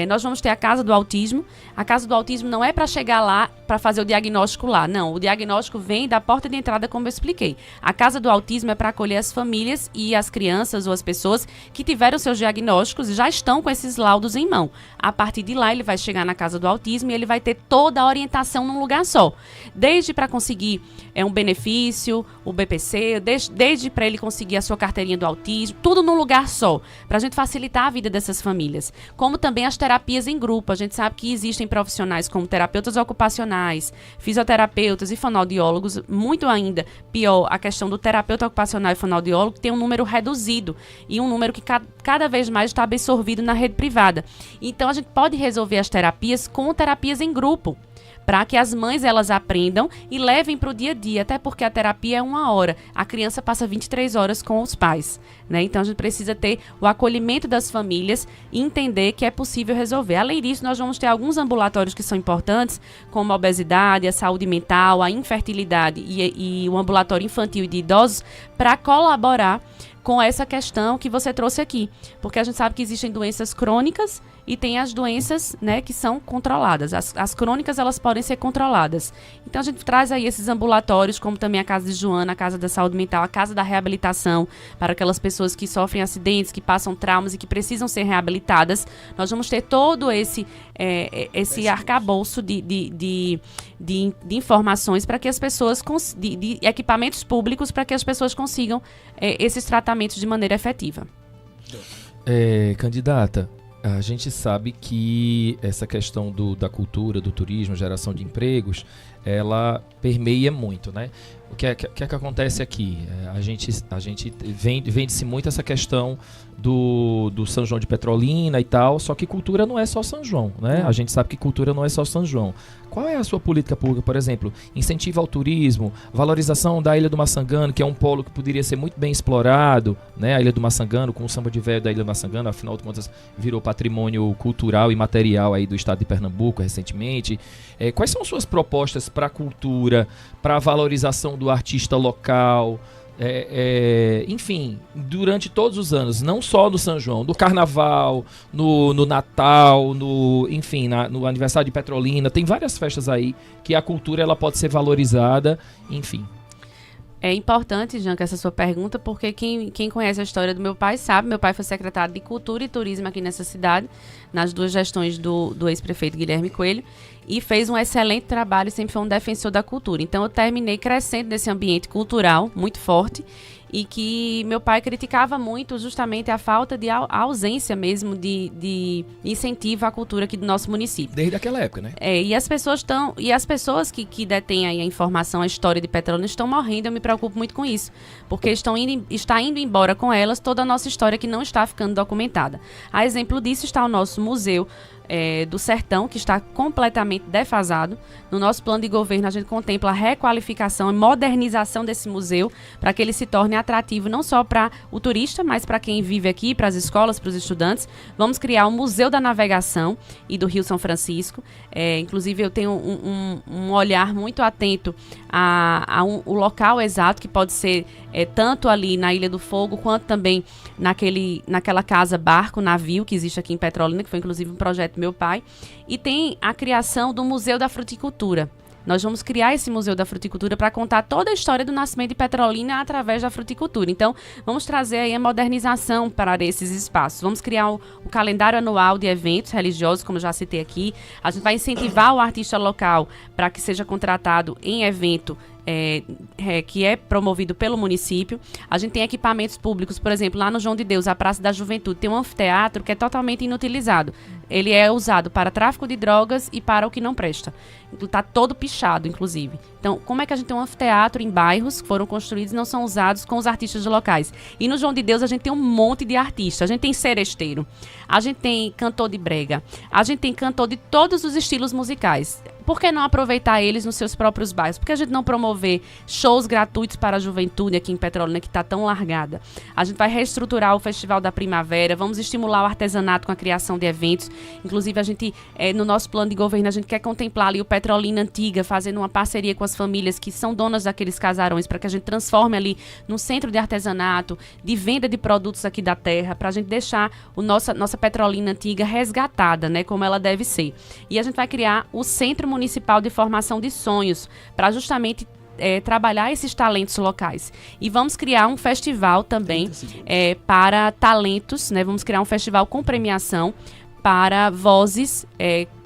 Nós vamos ter a Casa do Autismo. A Casa do Autismo não é para chegar lá, para fazer o diagnóstico lá. Não, o diagnóstico vem da porta de entrada, como eu expliquei. A Casa do Autismo é para acolher as famílias e as crianças ou as pessoas que tiveram seus diagnósticos e já estão com esses laudos em mão. A partir de lá, ele vai chegar na Casa do Autismo e ele vai ter toda a orientação num lugar só. Desde para conseguir um benefício, o BPC, desde para ele conseguir a sua carteirinha do autismo, tudo num lugar só, para a gente facilitar a vida dessas famílias. Como também as terapias em grupo. A gente sabe que existem profissionais como terapeutas ocupacionais, fisioterapeutas e fonoaudiólogos, muito ainda pior, a questão do terapeuta ocupacional e fonoaudiólogo tem um número reduzido e um número que cada vez mais está absorvido na rede privada. Então, a gente pode resolver as terapias com terapias em grupo, para que as mães elas aprendam e levem para o dia a dia, até porque a terapia é 1 hora, a criança passa 23 horas com os pais, né? Então a gente precisa ter o acolhimento das famílias e entender que é possível resolver. Além disso, nós vamos ter alguns ambulatórios que são importantes, como a obesidade, a saúde mental, a infertilidade e o ambulatório infantil e de idosos, para colaborar com essa questão que você trouxe aqui, porque a gente sabe que existem doenças crônicas e tem as doenças, né, que são controladas. As crônicas, elas podem ser controladas. Então, a gente traz aí esses ambulatórios, como também a Casa de Joana, a Casa da Saúde Mental, a Casa da Reabilitação, para aquelas pessoas que sofrem acidentes, que passam traumas e que precisam ser reabilitadas. Nós vamos ter todo esse arcabouço de informações para que as pessoas, de equipamentos públicos, para que as pessoas consigam esses tratamentos de maneira efetiva. Candidata, a gente sabe que essa questão da cultura, do turismo, geração de empregos, ela permeia muito, né? O que é que acontece aqui? A gente vende-se muito essa questão do São João de Petrolina e tal, só que cultura não é só São João, né? A gente sabe que cultura não é só São João. Qual é a sua política pública, por exemplo? Incentivo ao turismo, valorização da Ilha do Maçangano, que é um polo que poderia ser muito bem explorado, né? A Ilha do Maçangano, com o samba de véio da Ilha do Maçangano, afinal de contas, virou patrimônio cultural e material aí do estado de Pernambuco recentemente. Quais são suas propostas para a cultura, para a valorização do artista local? Enfim, durante todos os anos, não só no São João, no Carnaval, no Natal, enfim, no aniversário de Petrolina, tem várias festas aí que a cultura ela pode ser valorizada, enfim. É importante, Janca, essa sua pergunta, porque quem conhece a história do meu pai sabe, meu pai foi secretário de Cultura e Turismo aqui nessa cidade, nas 2 gestões do ex-prefeito Guilherme Coelho, e fez um excelente trabalho e sempre foi um defensor da cultura. Então eu terminei crescendo nesse ambiente cultural muito forte e que meu pai criticava muito justamente a falta de a ausência mesmo de incentivo à cultura aqui do nosso município. Desde aquela época, né? E as pessoas que detêm aí a informação, a história de Petrolina estão morrendo, eu me preocupo muito com isso, porque está indo embora com elas toda a nossa história que não está ficando documentada. A exemplo disso está o nosso museu do Sertão, que está completamente defasado. No nosso plano de governo, a gente contempla a requalificação e modernização desse museu para que ele se torne atrativo não só para o turista, mas para quem vive aqui, para as escolas, para os estudantes. Vamos criar um Museu da Navegação e do Rio São Francisco. Inclusive, eu tenho um olhar muito atento o local exato, que pode ser tanto ali na Ilha do Fogo, quanto também naquela casa barco, navio, que existe aqui em Petrolina, que foi inclusive um projeto do meu pai. E tem a criação do Museu da Fruticultura. Nós vamos criar esse Museu da Fruticultura para contar toda a história do nascimento de Petrolina através da fruticultura. Então, vamos trazer aí a modernização para esses espaços. Vamos criar o calendário anual de eventos religiosos, como já citei aqui. A gente vai incentivar o artista local para que seja contratado em evento que é promovido pelo município. A gente tem equipamentos públicos, por exemplo, lá no João de Deus, a Praça da Juventude, tem um anfiteatro que é totalmente inutilizado. Ele é usado para tráfico de drogas e para o que não presta. Está todo pichado, inclusive. Então, como é que a gente tem um anfiteatro em bairros que foram construídos e não são usados com os artistas locais? E no João de Deus a gente tem um monte de artistas. A gente tem seresteiro, a gente tem cantor de brega, a gente tem cantor de todos os estilos musicais. por que não aproveitar eles nos seus próprios bairros? Por que a gente não promover shows gratuitos para a juventude aqui em Petrolina, que está tão largada? A gente vai reestruturar o Festival da Primavera, vamos estimular o artesanato com a criação de eventos. Inclusive, a gente, no nosso plano de governo, a gente quer contemplar ali o Petrolina Antiga, fazendo uma parceria com as famílias que são donas daqueles casarões, para que a gente transforme ali num centro de artesanato, de venda de produtos aqui da terra, para a gente deixar nossa Petrolina Antiga resgatada, né, como ela deve ser. E a gente vai criar o Centro Municipal de Formação de Sonhos, para justamente trabalhar esses talentos locais. E vamos criar um festival também para talentos, né? Vamos criar um festival com premiação para vozes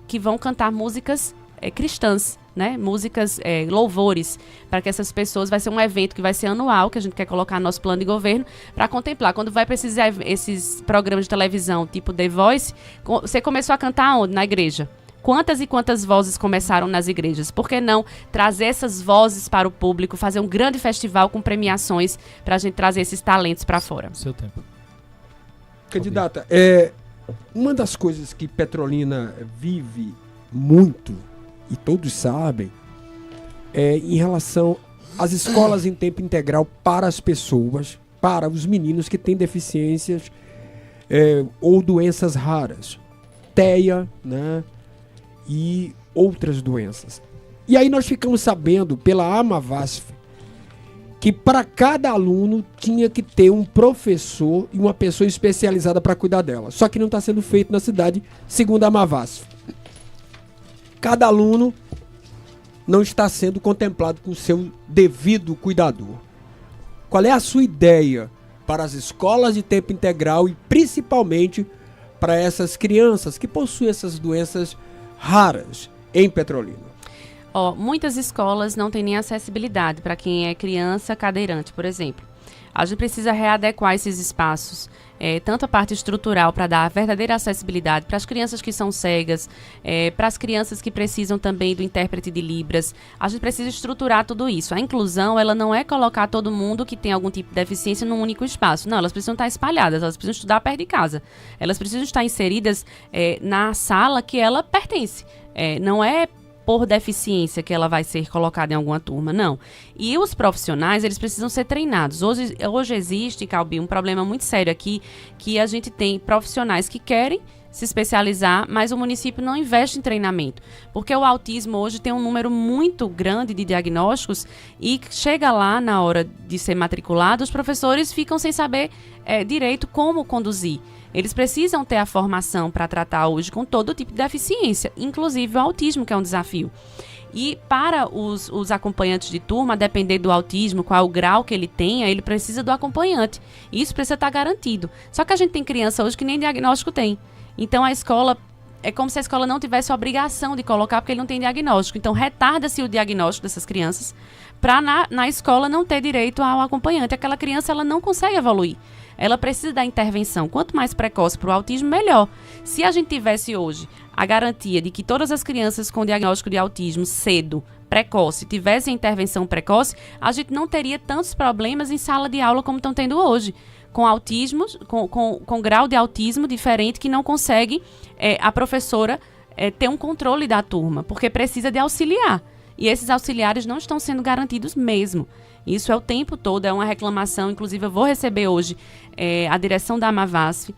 que vão cantar músicas cristãs, né? Músicas, louvores, para que essas pessoas, vai ser um evento que vai ser anual, que a gente quer colocar no nosso plano de governo, para contemplar. Quando vai precisar esses programas de televisão, tipo The Voice, você começou a cantar onde? Na igreja. Quantas e quantas vozes começaram nas igrejas? Por que não trazer essas vozes para o público, fazer um grande festival com premiações para a gente trazer esses talentos para fora? Seu tempo. Candidata, uma das coisas que Petrolina vive muito, e todos sabem, é em relação às escolas em tempo integral para as pessoas, para os meninos que têm deficiências ou doenças raras. TEA, né? E outras doenças. E aí nós ficamos sabendo pela Amavasf que para cada aluno tinha que ter um professor e uma pessoa especializada para cuidar dela. Só que não está sendo feito na cidade, segundo a Amavasf. Cada aluno não está sendo contemplado com seu devido cuidador. Qual é a sua ideia para as escolas de tempo integral e principalmente para essas crianças que possuem essas doenças raras em Petrolina? Muitas escolas não têm nem acessibilidade para quem é criança cadeirante, por exemplo. A gente precisa readequar esses espaços, tanto a parte estrutural para dar a verdadeira acessibilidade para as crianças que são cegas, para as crianças que precisam também do intérprete de Libras. A gente precisa estruturar tudo isso. A inclusão, ela não é colocar todo mundo que tem algum tipo de deficiência num único espaço. Não, elas precisam estar espalhadas, elas precisam estudar perto de casa. Elas precisam estar inseridas na sala que ela pertence. Não é por deficiência que ela vai ser colocada em alguma turma, não. E os profissionais, eles precisam ser treinados. Hoje existe, Calbi, um problema muito sério aqui, que a gente tem profissionais que querem se especializar, mas o município não investe em treinamento, porque o autismo hoje tem um número muito grande de diagnósticos e chega lá na hora de ser matriculado, os professores ficam sem saber direito como conduzir. Eles precisam ter a formação para tratar hoje com todo tipo de deficiência, inclusive o autismo, que é um desafio. E para os acompanhantes de turma, a depender do autismo, qual o grau que ele tenha, ele precisa do acompanhante. Isso precisa estar garantido. Só que a gente tem criança hoje que nem diagnóstico tem. Então a escola, é como se a escola não tivesse a obrigação de colocar, porque ele não tem diagnóstico. Então retarda-se o diagnóstico dessas crianças para na escola não ter direito ao acompanhante. Aquela criança, ela não consegue evoluir. Ela precisa da intervenção. Quanto mais precoce para o autismo, melhor. Se a gente tivesse hoje a garantia de que todas as crianças com diagnóstico de autismo cedo, precoce, tivessem intervenção precoce, a gente não teria tantos problemas em sala de aula como estão tendo hoje. Com autismo, com grau de autismo diferente, que não consegue a professora ter um controle da turma, porque precisa de auxiliar. E esses auxiliares não estão sendo garantidos mesmo. Isso é o tempo todo, é uma reclamação. Inclusive, eu vou receber hoje a direção da Amavasf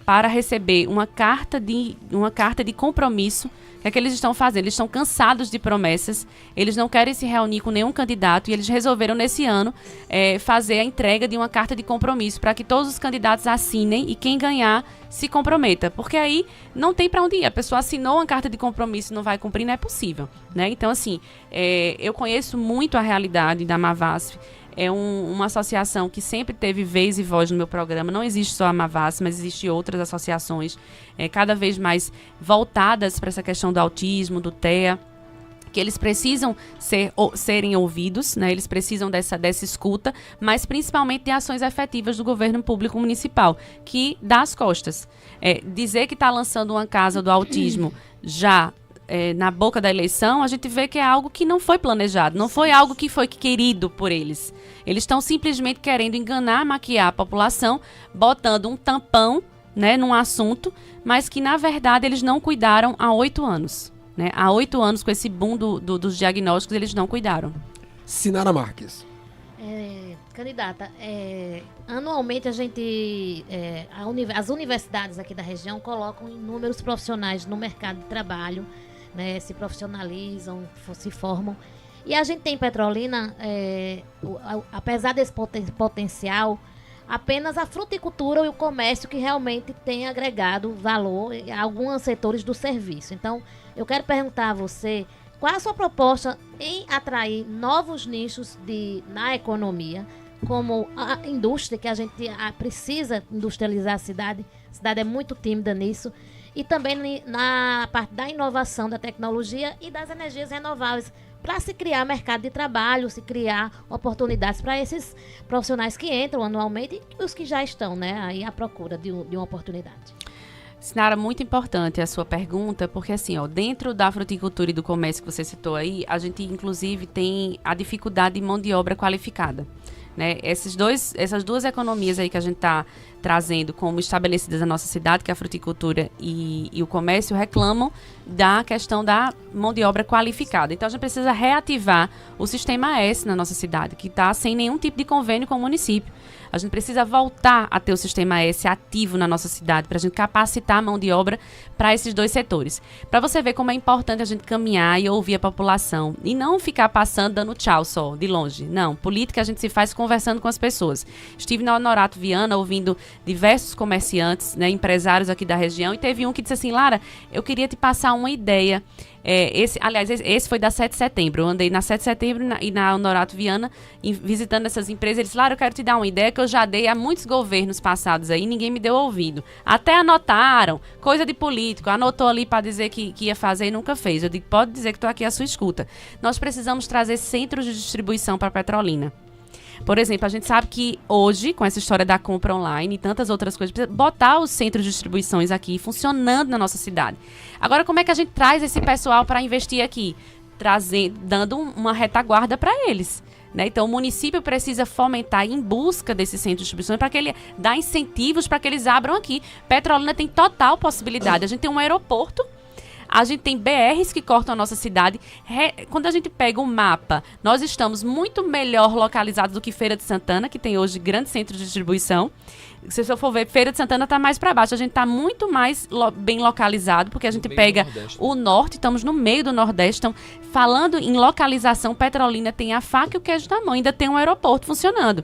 para receber uma carta de compromisso. O que é que eles estão fazendo? Eles estão cansados de promessas, eles não querem se reunir com nenhum candidato e eles resolveram, nesse ano, fazer a entrega de uma carta de compromisso para que todos os candidatos assinem e quem ganhar se comprometa. Porque aí não tem para onde ir. A pessoa assinou uma carta de compromisso e não vai cumprir, não é possível, né? Então, assim, eu conheço muito a realidade da Amavasf. É uma associação que sempre teve vez e voz no meu programa. Não existe só a Amavasf, mas existem outras associações cada vez mais voltadas para essa questão do autismo, do TEA, que eles precisam serem ouvidos, né? Eles precisam dessa escuta, mas principalmente de ações efetivas do governo público municipal, que dá as costas. Dizer que está lançando uma casa do autismo já na boca da eleição, a gente vê que é algo que não foi planejado, não foi algo que foi querido por eles. Eles estão simplesmente querendo enganar, maquiar a população, botando um tampão, né, num assunto, mas que, na verdade, eles não cuidaram há 8 anos. né? Há 8 anos, com esse boom dos diagnósticos, eles não cuidaram. Sinara Marques. Candidata, anualmente a gente, as universidades aqui da região colocam inúmeros profissionais no mercado de trabalho, né, se profissionalizam, se formam. E a gente tem em Petrolina, apesar desse potencial, apenas a fruticultura e o comércio que realmente tem agregado valor a alguns setores do serviço. Então, eu quero perguntar a você, qual a sua proposta em atrair novos nichos na economia, como a indústria, que a gente precisa industrializar a cidade é muito tímida nisso, e também na parte da inovação, da tecnologia e das energias renováveis, para se criar mercado de trabalho, se criar oportunidades para esses profissionais que entram anualmente e os que já estão, né, aí à procura de uma oportunidade. Sinara, muito importante a sua pergunta, porque assim, dentro da fruticultura e do comércio que você citou aí, a gente inclusive tem a dificuldade de mão de obra qualificada, né? Essas duas economias aí que a gente está trazendo como estabelecidas na nossa cidade, que é a fruticultura e o comércio, reclamam da questão da mão de obra qualificada. Então a gente precisa reativar o sistema S na nossa cidade, que está sem nenhum tipo de convênio com o município. A gente precisa voltar a ter o sistema S ativo na nossa cidade, para a gente capacitar a mão de obra para esses dois setores. Para você ver como é importante a gente caminhar e ouvir a população. E não ficar passando, dando tchau só, de longe. Não, política a gente se faz conversando com as pessoas. Estive na Honorato Viana ouvindo diversos comerciantes, né, empresários aqui da região, e teve um que disse assim: Lara, eu queria te passar uma ideia. Esse foi da 7 de setembro. Eu andei na 7 de setembro e na Honorato Viana visitando essas empresas. Eles falaram: eu quero te dar uma ideia que eu já dei a muitos governos passados aí, ninguém me deu ouvido. Até anotaram, coisa de político, anotou ali para dizer que ia fazer e nunca fez. Eu digo: pode dizer que estou aqui à sua escuta. Nós precisamos trazer centros de distribuição para Petrolina. Por exemplo, a gente sabe que hoje, com essa história da compra online e tantas outras coisas, precisa botar os centros de distribuições aqui funcionando na nossa cidade. Agora, como é que a gente traz esse pessoal para investir aqui? Dando uma retaguarda para eles, né? Então, o município precisa fomentar em busca desses centros de distribuição para que ele dá incentivos para que eles abram aqui. Petrolina tem total possibilidade. A gente tem um aeroporto. A gente tem BRs que cortam a nossa cidade. Quando a gente pega um mapa, nós estamos muito melhor localizados do que Feira de Santana, que tem hoje grandes centros de distribuição. Se eu for ver, Feira de Santana está mais para baixo. A gente está muito mais bem localizado, porque a gente pega o norte, estamos no meio do Nordeste. Então, falando em localização, Petrolina tem a faca e o queijo na mão. Ainda tem um aeroporto funcionando.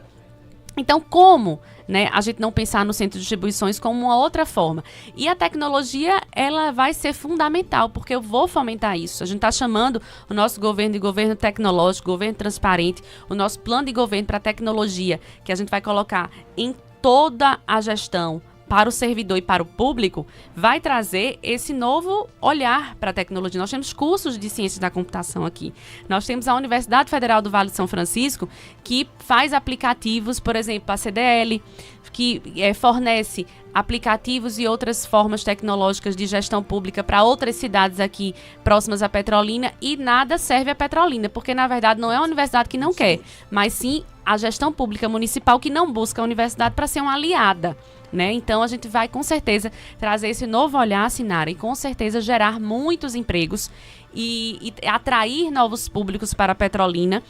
Então, como, né, a gente não pensar no centro de distribuições como uma outra forma? E a tecnologia, ela vai ser fundamental, porque eu vou fomentar isso. A gente está chamando o nosso governo de governo tecnológico, governo transparente, o nosso plano de governo para tecnologia, que a gente vai colocar em toda a gestão para o servidor e para o público, vai trazer esse novo olhar para a tecnologia. Nós temos cursos de ciência da computação aqui. Nós temos a Universidade Federal do Vale de São Francisco, que faz aplicativos, por exemplo, a CDL, que fornece aplicativos e outras formas tecnológicas de gestão pública para outras cidades aqui próximas a Petrolina, e nada serve a Petrolina, porque na verdade não é a universidade que não quer, mas sim a gestão pública municipal que não busca a universidade para ser uma aliada, né? Então a gente vai com certeza trazer esse novo olhar, Sinara, e com certeza gerar muitos empregos e atrair novos públicos para a Petrolina,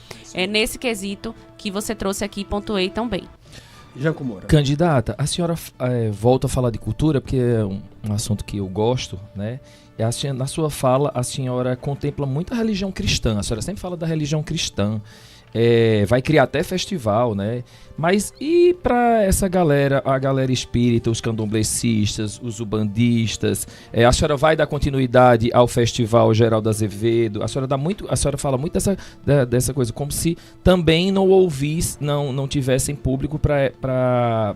nesse quesito que você trouxe aqui e pontuei tão bem. Janco Moura. Candidata, a senhora volta a falar de cultura, porque é um assunto que eu gosto, né? E na sua fala, a senhora contempla muito a religião cristã. A senhora sempre fala da religião cristã. Vai criar até festival, né? Mas e para essa galera, a galera espírita, os candomblecistas, os ubandistas? A senhora vai dar continuidade ao Festival Geraldo Azevedo? A senhora fala muito dessa coisa, como se também não ouvisse, não tivessem público para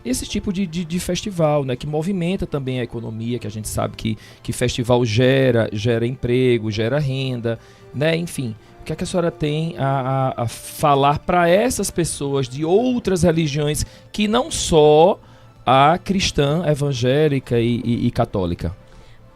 esse tipo de festival, né? Que movimenta também a economia, que a gente sabe que festival gera emprego, gera renda, né? Enfim. O que é que a senhora tem a falar para essas pessoas de outras religiões que não só a cristã, evangélica e católica?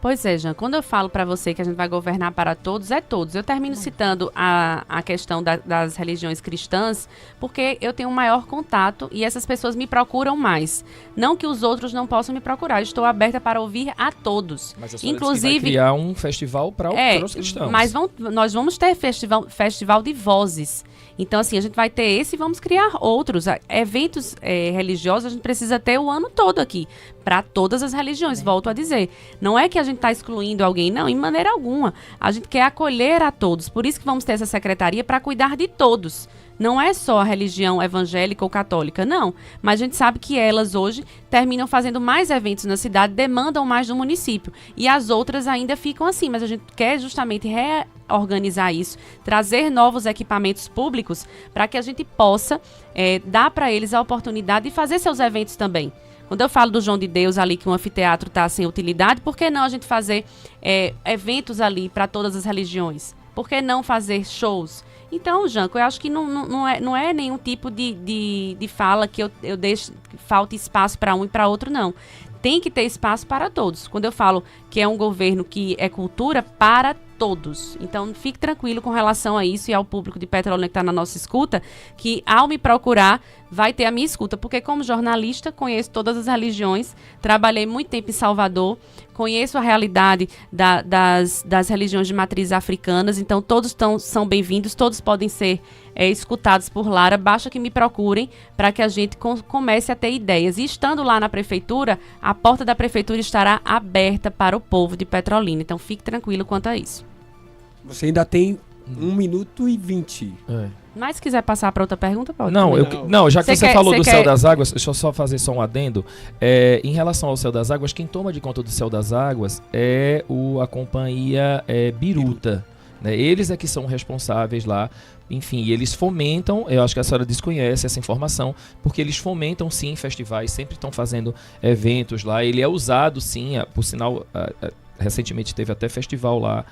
Pois é, Jean, quando eu falo para você que a gente vai governar para todos, é todos. Eu termino citando a questão das religiões cristãs, porque eu tenho um maior contato e essas pessoas me procuram mais. Não que os outros não possam me procurar, estou aberta para ouvir a todos. Mas inclusive vai criar um festival para os cristãos. Mas nós vamos ter festival de vozes. Então, assim, a gente vai ter esse e vamos criar outros. Eventos religiosos a gente precisa ter o ano todo aqui, para todas as religiões, volto a dizer. Não é que a gente está excluindo alguém, não, em maneira alguma. A gente quer acolher a todos. Por isso que vamos ter essa secretaria para cuidar de todos. Não é só a religião evangélica ou católica, não. Mas a gente sabe que elas hoje terminam fazendo mais eventos na cidade, demandam mais do município. E as outras ainda ficam assim, mas a gente quer justamente reorganizar isso, trazer novos equipamentos públicos para que a gente possa dar para eles a oportunidade de fazer seus eventos também. Quando eu falo do João de Deus ali, que um anfiteatro está sem utilidade, por que não a gente fazer eventos ali para todas as religiões? Por que não fazer shows? Então, Janco, eu acho que não é nenhum tipo de fala que eu deixo, que falta espaço para um e para outro, não. Tem que ter espaço para todos. Quando eu falo que é um governo que é cultura para todos. Então, fique tranquilo com relação a isso e ao público de Petrolina que está na nossa escuta, que ao me procurar, vai ter a minha escuta. Porque como jornalista, conheço todas as religiões, trabalhei muito tempo em Salvador, conheço a realidade das religiões de matriz africanas, então todos são bem-vindos, todos podem ser escutados por Lara, basta que me procurem para que a gente comece a ter ideias. E estando lá na prefeitura, a porta da prefeitura estará aberta para o povo de Petrolina, então fique tranquilo quanto a isso. Você ainda tem 1 minuto e 20. Mas se quiser passar para outra pergunta, pode. Não, já que você falou do Céu das Águas, deixa eu só fazer um adendo. Em relação ao Céu das Águas, quem toma de conta do Céu das Águas é a companhia Biruta. Né? Eles é que são responsáveis lá. Enfim, eles fomentam, eu acho que a senhora desconhece essa informação, porque eles fomentam sim festivais, sempre estão fazendo eventos lá. Ele é usado sim, por sinal, recentemente teve até festival lá.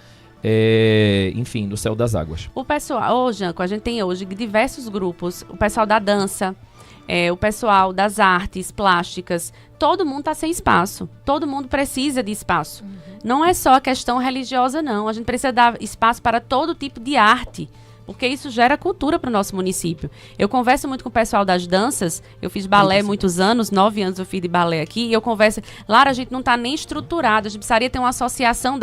Enfim, no Céu das Águas. O pessoal, Janco, a gente tem hoje diversos grupos, o pessoal da dança, o pessoal das artes plásticas, todo mundo está sem espaço, todo mundo precisa de espaço. Não é só a questão religiosa, não, a gente precisa dar espaço para todo tipo de arte, porque isso gera cultura para o nosso município. Eu converso muito com o pessoal das danças, eu fiz balé muitos anos, 9 anos eu fiz de balé aqui, e eu converso, Lara, a gente não está nem estruturado, a gente precisaria ter uma associação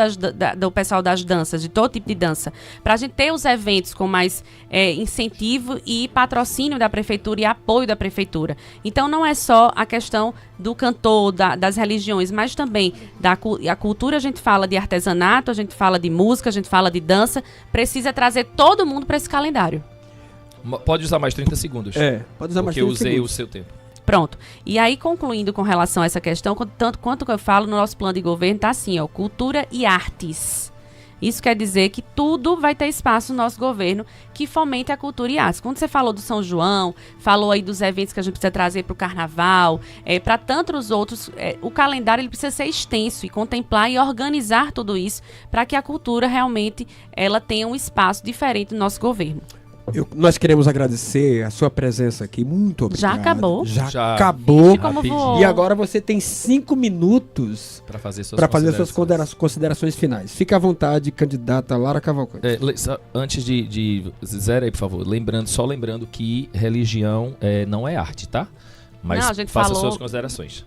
do pessoal das danças, de todo tipo de dança, para a gente ter os eventos com mais incentivo e patrocínio da prefeitura e apoio da prefeitura. Então não é só a questão do cantor, das religiões, mas também a cultura. A gente fala de artesanato, a gente fala de música, a gente fala de dança, precisa trazer todo mundo para esse calendário. Pode usar mais 30 segundos. Pode usar mais 30 segundos. Porque eu usei o seu tempo. Pronto. E aí, concluindo com relação a essa questão, tanto quanto eu falo, no nosso plano de governo está assim, cultura e artes. Isso quer dizer que tudo vai ter espaço no nosso governo que fomente a cultura e artes. Quando você falou do São João, falou aí dos eventos que a gente precisa trazer para o carnaval, para tantos outros, o calendário ele precisa ser extenso e contemplar e organizar tudo isso para que a cultura realmente ela tenha um espaço diferente no nosso governo. Nós queremos agradecer a sua presença aqui. Muito obrigado. Já acabou? Já acabou. Como e agora você tem 5 minutos para fazer suas considerações finais. Fique à vontade, candidata Lara Cavalcante. Antes de zero aí, por favor, só lembrando que religião não é arte, tá? Mas não, a gente faça falou... suas considerações.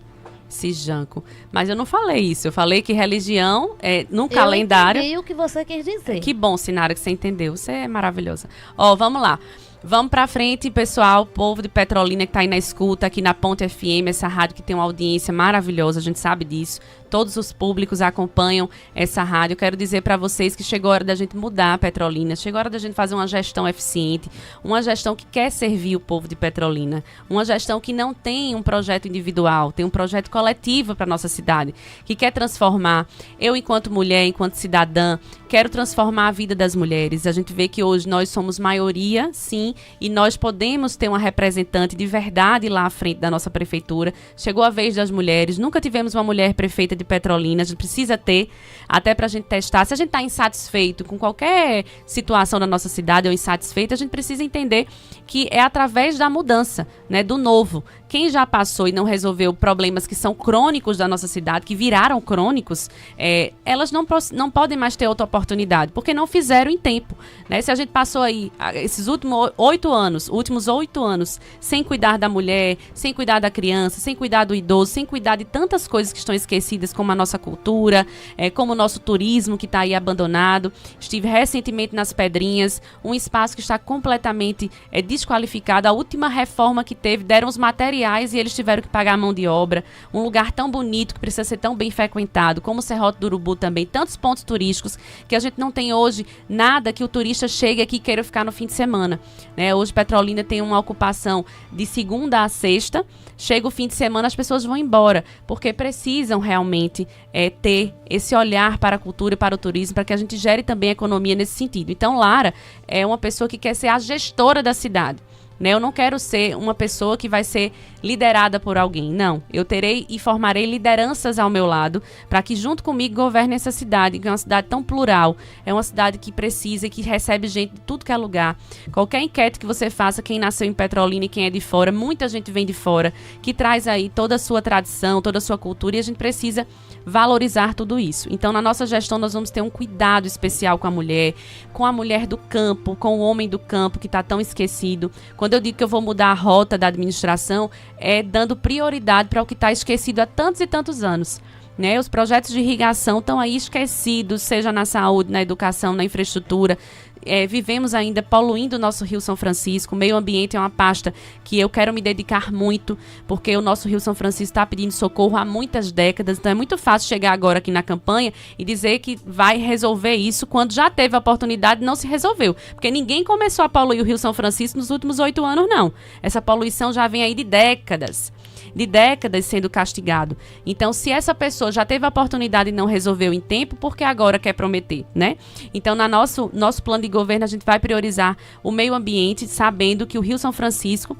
Janco. Mas eu não falei isso. Eu falei que religião num calendário. Eu entendi o que você quis dizer. Que bom, Sinara, que você entendeu. Você é maravilhosa. Vamos lá. Vamos pra frente, pessoal, povo de Petrolina que tá aí na escuta, aqui na Ponte FM, essa rádio que tem uma audiência maravilhosa, a gente sabe disso. Todos os públicos acompanham essa rádio. Eu quero dizer para vocês que chegou a hora da gente mudar a Petrolina, chegou a hora da gente fazer uma gestão eficiente, uma gestão que quer servir o povo de Petrolina, uma gestão que não tem um projeto individual, tem um projeto coletivo para nossa cidade, que quer transformar. Eu, enquanto mulher, enquanto cidadã, quero transformar a vida das mulheres. A gente vê que hoje nós somos maioria, sim, e nós podemos ter uma representante de verdade lá à frente da nossa prefeitura. Chegou a vez das mulheres, nunca tivemos uma mulher prefeita de Petrolina, a gente precisa ter, até pra gente testar. Se a gente tá insatisfeito com qualquer situação da nossa cidade ou insatisfeito, a gente precisa entender que é através da mudança, né, do novo, quem já passou e não resolveu problemas que são crônicos da nossa cidade, que viraram crônicos, elas não podem mais ter outra oportunidade, porque não fizeram em tempo, né? Se a gente passou aí esses últimos 8 anos sem cuidar da mulher, sem cuidar da criança, sem cuidar do idoso, sem cuidar de tantas coisas que estão esquecidas, como a nossa cultura, como o nosso turismo que está aí abandonado. Estive recentemente nas Pedrinhas, um espaço que está completamente desqualificado. A última reforma que teve, deram os materiais e eles tiveram que pagar a mão de obra. Um lugar tão bonito, que precisa ser tão bem frequentado, como o Serrote do Urubu também. Tantos pontos turísticos que a gente não tem hoje nada que o turista chegue aqui e queira ficar no fim de semana, né? Hoje Petrolina tem uma ocupação de segunda a sexta. Chega o fim de semana, as pessoas vão embora, porque precisam realmente ter esse olhar para a cultura e para o turismo, para que a gente gere também economia nesse sentido. Então, Lara é uma pessoa que quer ser a gestora da cidade, né? Eu não quero ser uma pessoa que vai ser liderada por alguém, não. Eu terei e formarei lideranças ao meu lado para que junto comigo governe essa cidade, que é uma cidade tão plural, é uma cidade que precisa e que recebe gente de tudo que é lugar. Qualquer enquete que você faça, quem nasceu em Petrolina e quem é de fora, muita gente vem de fora, que traz aí toda a sua tradição, toda a sua cultura, e a gente precisa valorizar tudo isso. Então, na nossa gestão, nós vamos ter um cuidado especial com a mulher do campo, com o homem do campo que está tão esquecido. Quando eu digo que eu vou mudar a rota da administração, dando prioridade para o que está esquecido há tantos e tantos anos, né? Os projetos de irrigação estão aí esquecidos, seja na saúde, na educação, na infraestrutura. Vivemos ainda poluindo o nosso Rio São Francisco. O meio ambiente é uma pasta que eu quero me dedicar muito, porque o nosso Rio São Francisco está pedindo socorro há muitas décadas. Então é muito fácil chegar agora aqui na campanha e dizer que vai resolver isso quando já teve a oportunidade e não se resolveu, porque ninguém começou a poluir o Rio São Francisco nos últimos 8 anos, não. Essa poluição já vem aí de décadas sendo castigado. Então, se essa pessoa já teve a oportunidade e não resolveu em tempo, por que agora quer prometer, né? Então, no nosso plano de governo, a gente vai priorizar o meio ambiente, sabendo que o Rio São Francisco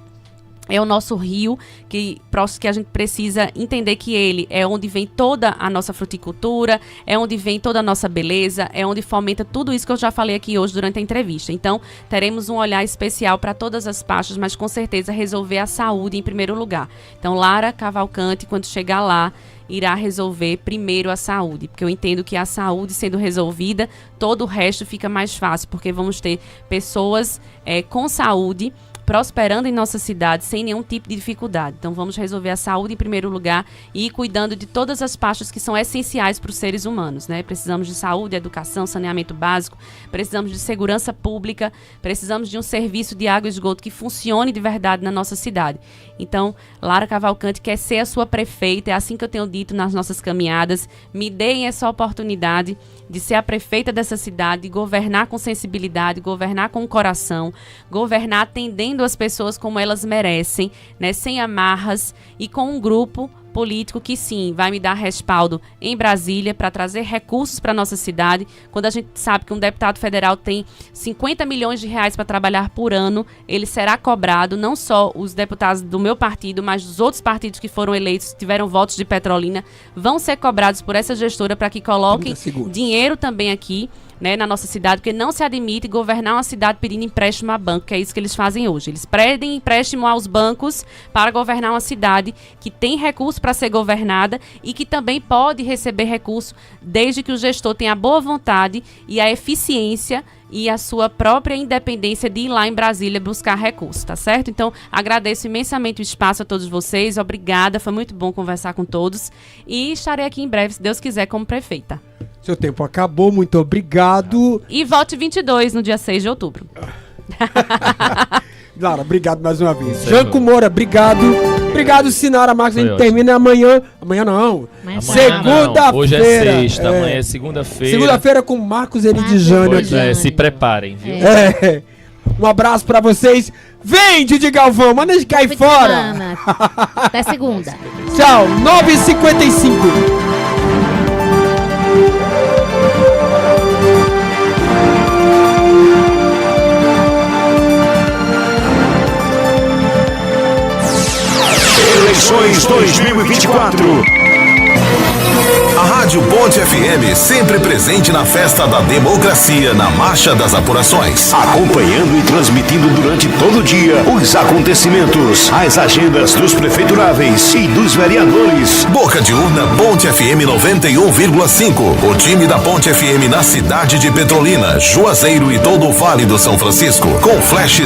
é o nosso rio que a gente precisa entender que ele é onde vem toda a nossa fruticultura, é onde vem toda a nossa beleza, é onde fomenta tudo isso que eu já falei aqui hoje durante a entrevista. Então, teremos um olhar especial para todas as pastas, mas com certeza resolver a saúde em primeiro lugar. Então, Lara Cavalcante, quando chegar lá, irá resolver primeiro a saúde, porque eu entendo que a saúde sendo resolvida, todo o resto fica mais fácil, porque vamos ter pessoas com saúde prosperando em nossa cidade sem nenhum tipo de dificuldade. Então vamos resolver a saúde em primeiro lugar e ir cuidando de todas as pastas que são essenciais para os seres humanos, né? Precisamos de saúde, educação, saneamento básico, precisamos de segurança pública, precisamos de um serviço de água e esgoto que funcione de verdade na nossa cidade. Então, Lara Cavalcante quer ser a sua prefeita, é assim que eu tenho dito nas nossas caminhadas. Me deem essa oportunidade de ser a prefeita dessa cidade, de governar com sensibilidade, governar com coração, governar atendendo as pessoas como elas merecem, né, sem amarras e com um grupo político que sim, vai me dar respaldo em Brasília para trazer recursos para nossa cidade. Quando a gente sabe que um deputado federal tem 50 milhões de reais para trabalhar por ano, ele será cobrado, não só os deputados do meu partido, mas dos outros partidos que foram eleitos, tiveram votos de Petrolina, vão ser cobrados por essa gestora para que coloquem dinheiro também aqui, né, na nossa cidade, porque não se admite governar uma cidade pedindo empréstimo a banco, que é isso que eles fazem hoje. Eles pedem empréstimo aos bancos para governar uma cidade que tem recurso para ser governada e que também pode receber recurso desde que o gestor tenha a boa vontade e a eficiência e a sua própria independência de ir lá em Brasília buscar recursos, tá certo? Então, agradeço imensamente o espaço a todos vocês, obrigada, foi muito bom conversar com todos e estarei aqui em breve, se Deus quiser, como prefeita. Seu tempo acabou, muito obrigado. E vote 22 no dia 6 de outubro. Lara, obrigado mais uma vez. Janco Moura, obrigado. Obrigado, Sinara Marques. A gente termina amanhã. Amanhã não. Segunda-feira. Hoje é sexta, amanhã é segunda-feira. Segunda-feira com Marcos Eridijânio aqui. Se preparem, viu? Um abraço pra vocês. Vem, Didi Galvão, manda de cair fora. Até segunda. Tchau, 9h55. Eleições 2024. A Rádio Rádio Ponte FM, sempre presente na festa da democracia, na Marcha das Apurações. Acompanhando e transmitindo durante todo o dia os acontecimentos, as agendas dos prefeituráveis e dos vereadores. Boca de urna Ponte FM 91,5. O time da Ponte FM na cidade de Petrolina, Juazeiro e todo o Vale do São Francisco. Com flashes